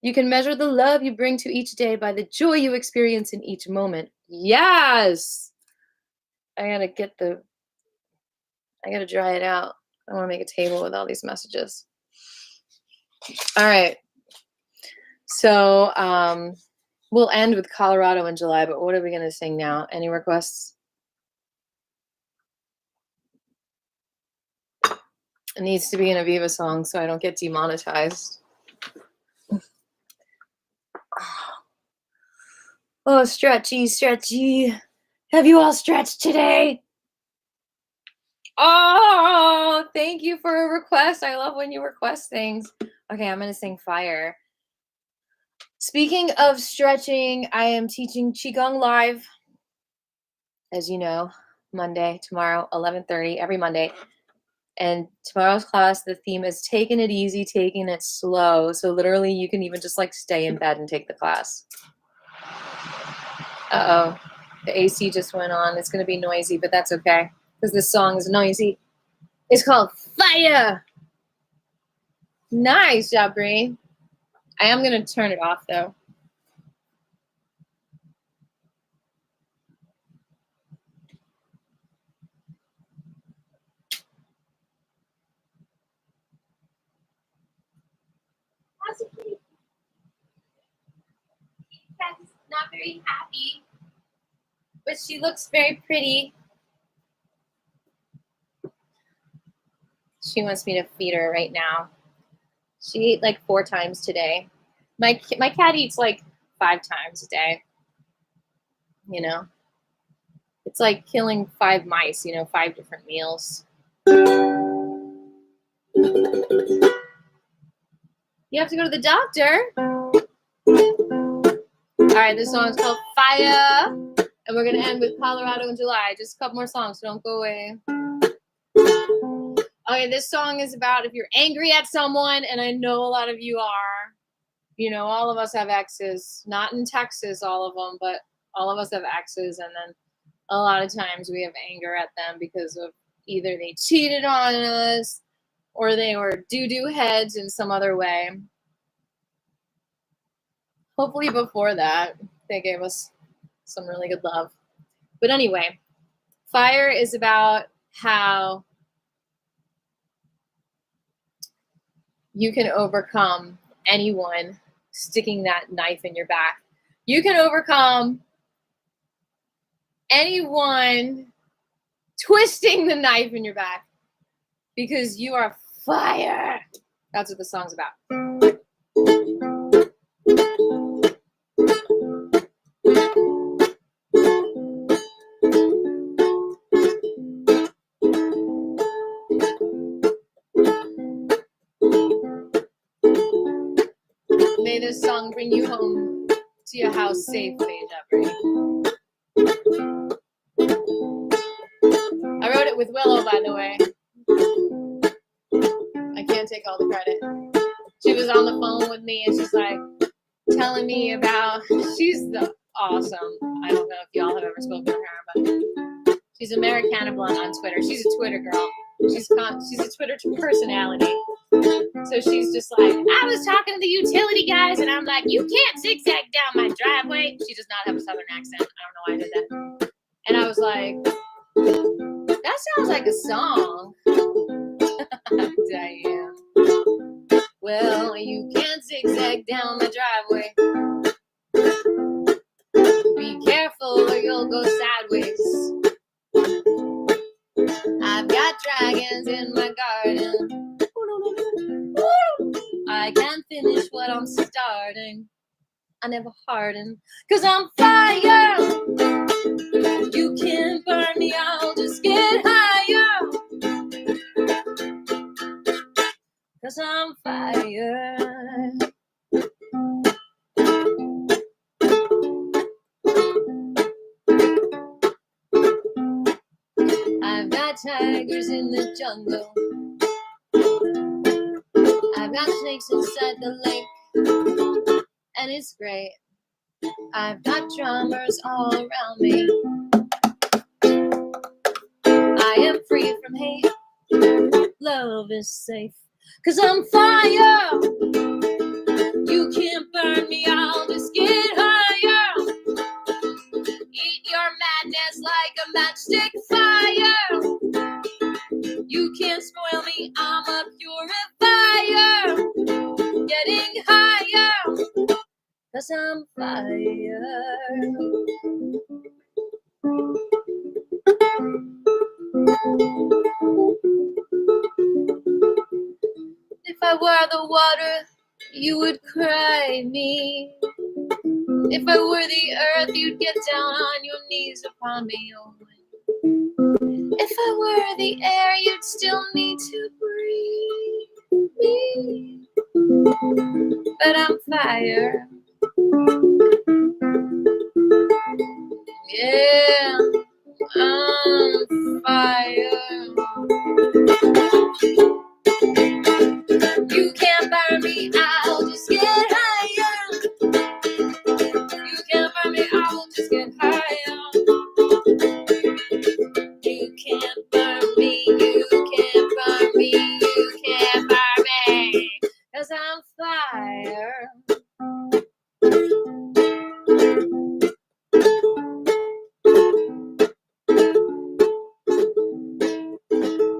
Speaker 6: you can measure the love you bring to each day by the joy you experience in each moment. Yes. I gotta dry it out. I want to make a table with all these messages. All right. So we'll end with Colorado in July, but what are we going to sing now? Any requests? It needs to be an Aviva song so I don't get demonetized. Oh, stretchy. Have you all stretched today? Oh, thank you for a request. I love when you request things. Okay, I'm going to sing Fire. Speaking of stretching, I am teaching Qigong live, as you know, Monday, tomorrow, 11:30, every Monday. And tomorrow's class, the theme is taking it easy, taking it slow. So literally you can even just like stay in bed and take the class. Uh-oh, the AC just went on. It's going to be noisy, but that's okay because this song is noisy. It's called Fire. Nice job, Bree. I am going to turn it off though. She's not very happy, but she looks very pretty. She wants me to feed her right now. She ate like 4 times today. My cat eats like 5 times a day. You know, it's like killing 5 mice. 5 different meals. You have to go to the doctor. All right, this song is called Fire, and we're gonna end with Colorado in July. Just a couple more songs, so don't go away. Okay, this song is about if you're angry at someone, and I know a lot of you are. All of us have exes. Not in Texas, all of them, but all of us have exes, and then a lot of times we have anger at them because of either they cheated on us or they were doo-doo heads in some other way. Hopefully before that, they gave us some really good love. But anyway, Fire is about how you can overcome anyone sticking that knife in your back. You can overcome anyone twisting the knife in your back because you are fire. That's what the song's about. May this song bring you home to your house safe, Deja Bree. I wrote it with Willow, by the way. I can't take all the credit. She was on the phone with me and she's like telling me about, she's awesome. I don't know if y'all have ever spoken to her, but she's Americana Blunt on Twitter. She's a Twitter girl. She's a Twitter personality. So she's just like, I was talking to the utility guys, and I'm like, you can't zigzag down my driveway. She does not have a southern accent. I don't know why I did that. And I was like, that sounds like a song. Damn. Well, you can't zigzag down my driveway. Be careful or you'll go sideways. I've got dragons in my garden. I can't finish what I'm starting. I never harden, 'cause I'm fire. You can't burn me, I'll just get higher. 'Cause I'm fire. I've got tigers in the jungle. I've got snakes inside the lake, and it's great. I've got drummers all around me. I am free from hate. Love is safe, 'cause I'm fire. You can't burn me, I'll just get higher. Eat your madness like a matchstick fire. You can't spoil me, I'm a purifier. Getting higher, 'cause I'm fire. If I were the water, you would cry me. If I were the earth, you'd get down on your knees upon me. Oh, If I were the air, you'd still need to breathe me. But I'm fire. Yeah, I'm fire. You can't burn me, I'll just get higher. You can't burn me, I'll just get higher. You can't burn me, you can't burn me, you can't burn me, 'cause I'm fire.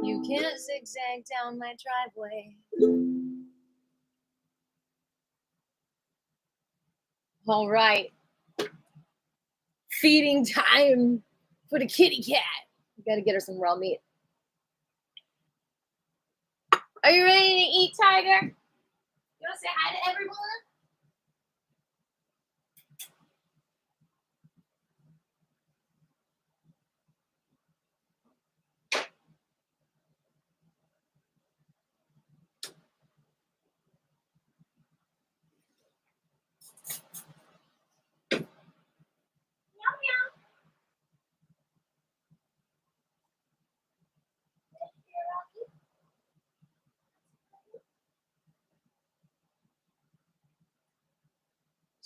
Speaker 6: You can't zigzag down my driveway. All right. Feeding time for the kitty cat. We gotta get her some raw meat. Are you ready to eat, Tiger? You wanna say hi to everyone?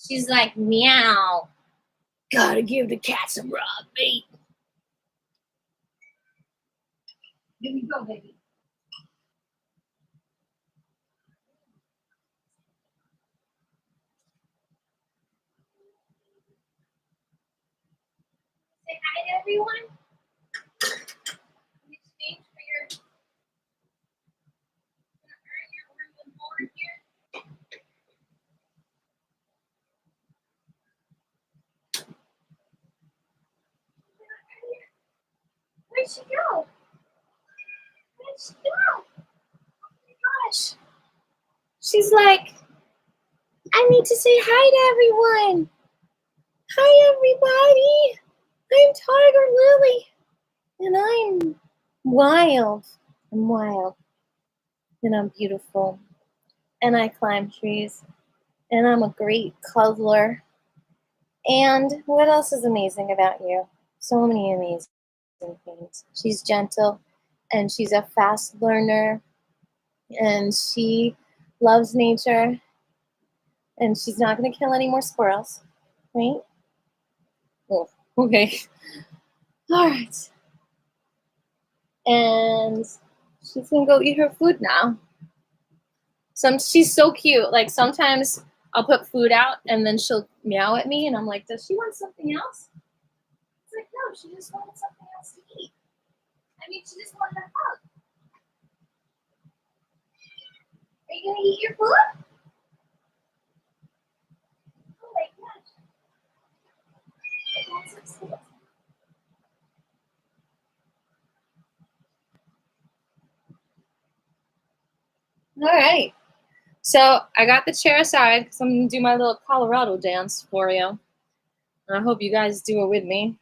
Speaker 6: She's like, meow. Gotta give the cat some raw meat. Here we go, baby. Say hi to everyone. In exchange for your earn your room and board here. Where'd she go? Where'd she go? Oh my gosh. She's like, I need to say hi to everyone. Hi, everybody. I'm Tiger Lily. And I'm wild. I'm wild. And I'm beautiful. And I climb trees. And I'm a great cuddler. And what else is amazing about you? So many amazing things. She's gentle. And she's a fast learner. And she loves nature. And she's not going to kill any more squirrels. Right? Oh, okay. All right. And she's gonna go eat her food now. She's so cute. Like sometimes I'll put food out and then she'll meow at me and I'm like, does she want something else? It's like, no, she just wanted something else to eat. I mean, she just wanted a hug. Are you gonna eat your food? Oh my gosh. All right. So I got the chair aside because I'm going to do my little Colorado dance for you. And I hope you guys do it with me.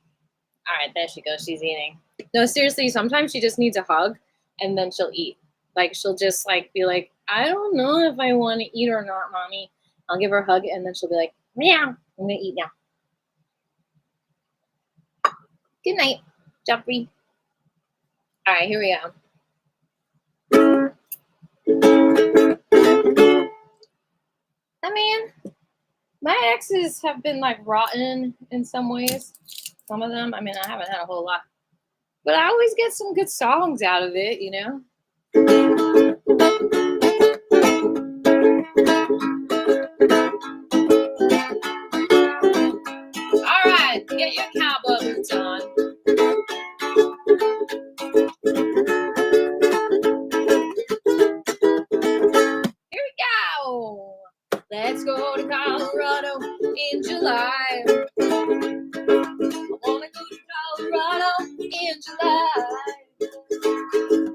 Speaker 6: All right, there she goes. She's eating. No, seriously, sometimes she just needs a hug and then she'll eat. Like she'll just like be like, I don't know if I want to eat or not, mommy. I'll give her a hug and then she'll be like, meow, I'm going to eat now. Good night, Jeffrey. All right, here we go. I mean, my exes have been like rotten in some ways. Some of them, I mean, I haven't had a whole lot. But I always get some good songs out of it, you know? All right, get your cowboy boots on. Here we go. Let's go to Colorado in July. I wanna go to Colorado in July.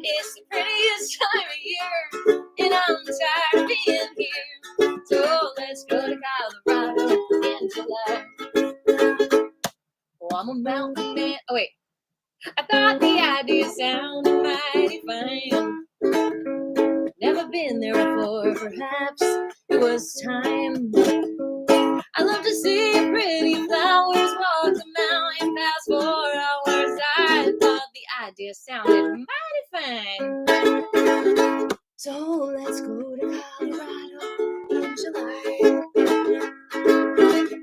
Speaker 6: It's the prettiest time of year, and I'm tired of being here. So let's go to Colorado in July. Oh, I'm a mountain man. Oh, wait. I thought the idea sounded mighty fine. Never been there before, perhaps it was time. I love to see pretty flowers walk the mountain pass for hours. I thought the idea sounded mighty fine. So let's go to Colorado in July.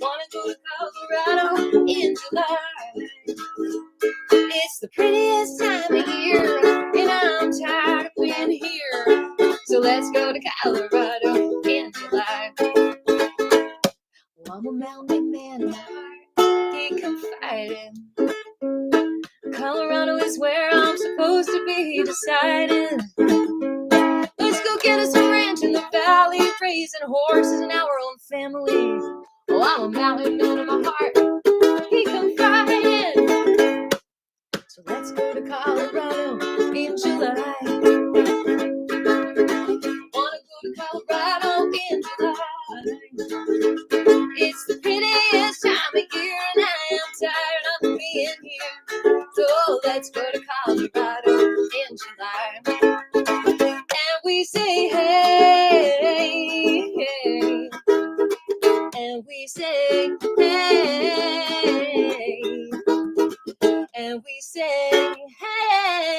Speaker 6: Wanna go to Colorado in July. It's the prettiest time of year, and I'm tired of being here. So let's go to Colorado in July. Well, I'm a mountain man in my heart, he confided. Colorado is where I'm supposed to be decided. Let's go get us a ranch in the valley, raising horses and our own family. Oh, I'm a mountain man in my heart, he confided. So let's go to Colorado in July. Wanna go to Colorado in July. It's the prettiest time of year, and I am tired of being here. So let's go to Colorado in July. And we say hey, hey. And we say hey. And we say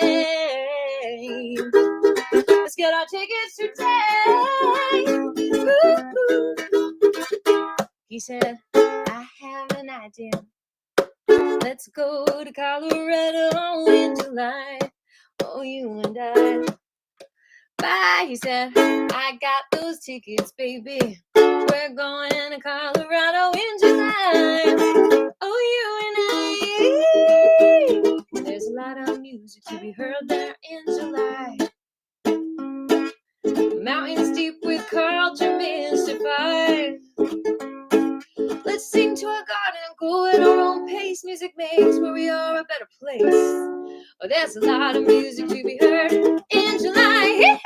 Speaker 6: hey. Let's get our tickets today. Ooh. He said, I have an idea. Let's go to Colorado in July. Oh, you and I. Bye, he said. I got those tickets, baby. We're going to Colorado in July. Oh, you and I. There's a lot of music to be heard there in July. Mountains deep with culture mystified. Let's sing to our garden and go at our own pace. Music makes where we are a better place. Oh, there's a lot of music to be heard in July. Yeah!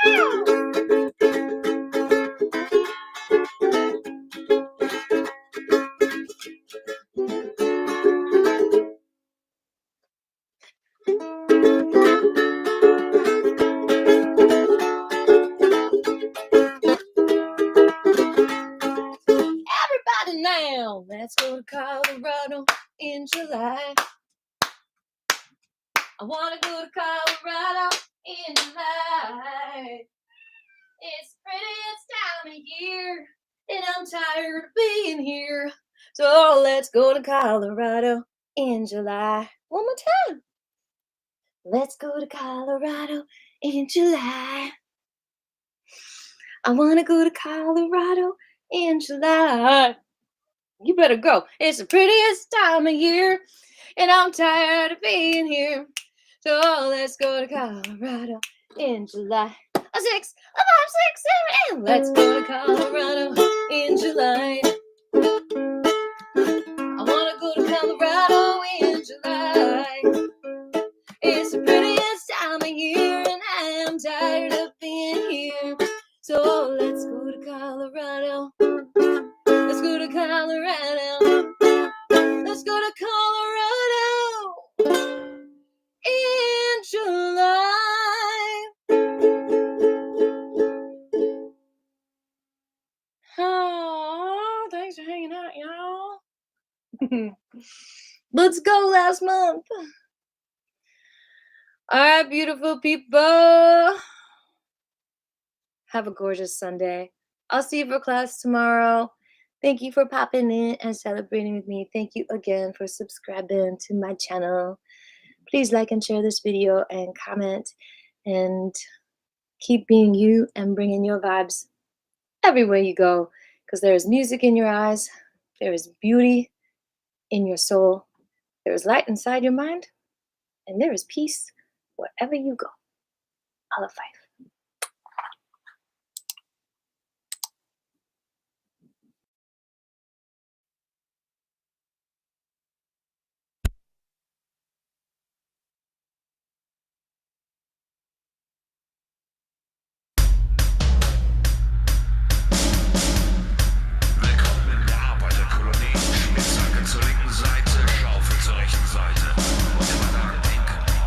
Speaker 6: Everybody now, let's go to Colorado in July. I want to go to Colorado in July. It's the prettiest time of year, and I'm tired of being here. So let's go to Colorado in July. One more time. Let's go to Colorado in July. I want to go to Colorado in July. You better go. It's the prettiest time of year, and I'm tired of being here. So let's go to Colorado in July. A 6, a 5, 6, 7, 8. Let's go to Colorado in July. I want to go to Colorado in July. It's the prettiest time of year, and I am tired of being here. So let's go to Colorado. Let's go to Colorado. Let's go to Colorado in July. Oh, thanks for hanging out, y'all. Let's go last month. All right, beautiful people. Have a gorgeous Sunday. I'll see you for class tomorrow. Thank you for popping in and celebrating with me. Thank you again for subscribing to my channel. Please like and share this video and comment, and keep being you and bringing your vibes everywhere you go, because there is music in your eyes, there is beauty in your soul, there is light inside your mind, and there is peace wherever you go. Allah Fife.
Speaker 13: Zur linken Seite, Schaufel zur rechten Seite. Und immer daran denken,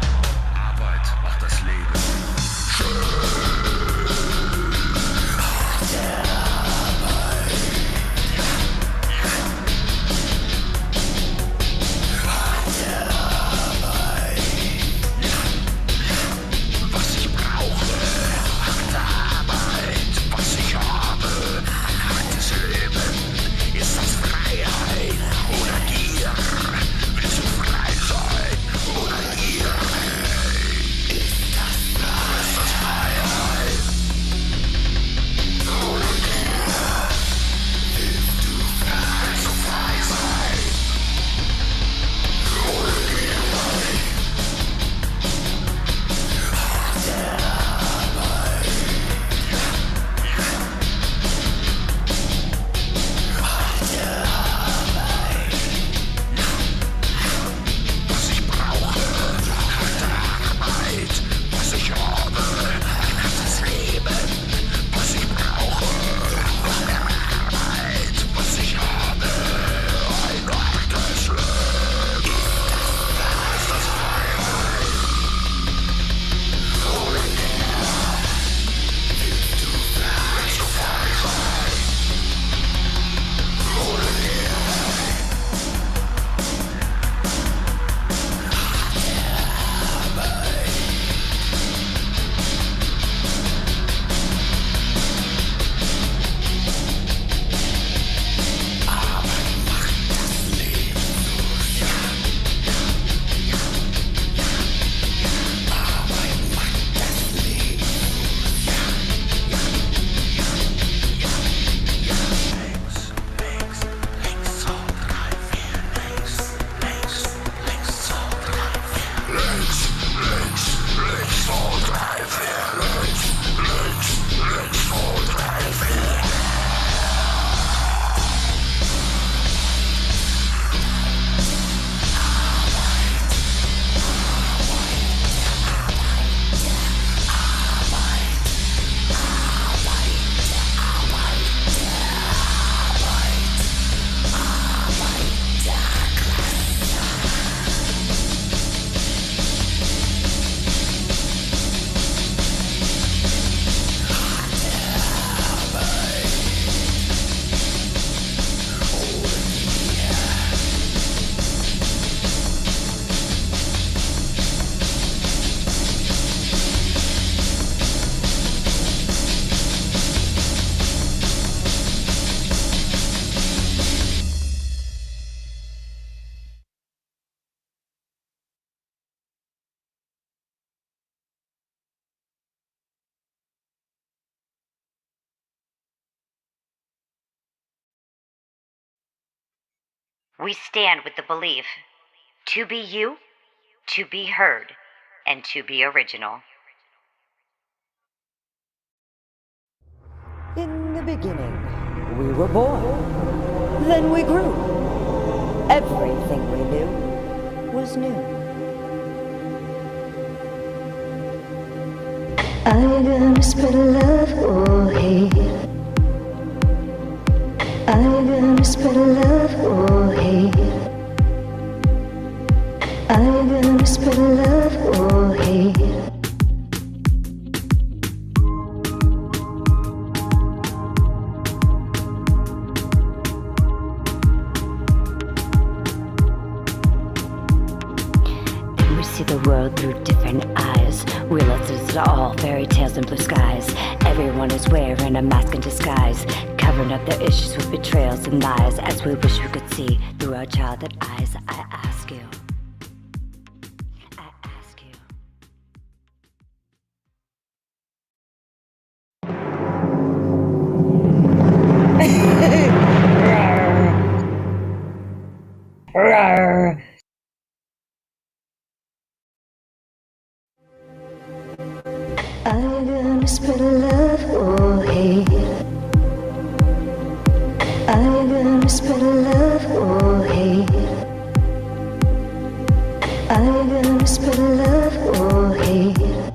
Speaker 1: We stand with the belief to be you, to be heard, and to be original.
Speaker 3: In the beginning, we were born. Then we grew. Everything we knew was new.
Speaker 12: I'm gonna spread love or hate. I'm gonna spread love or hate. I'm gonna spread love or hate.
Speaker 1: See the world through different eyes. Realize it's all fairy tales and blue skies. Everyone is wearing a mask in disguise, covering up their issues with betrayals and lies. As we wish we could see through our childhood eyes. I ask you.
Speaker 12: Rawr. I'm gonna spread love or hate. I'm gonna spread love or hate. I'm gonna spread love or hate.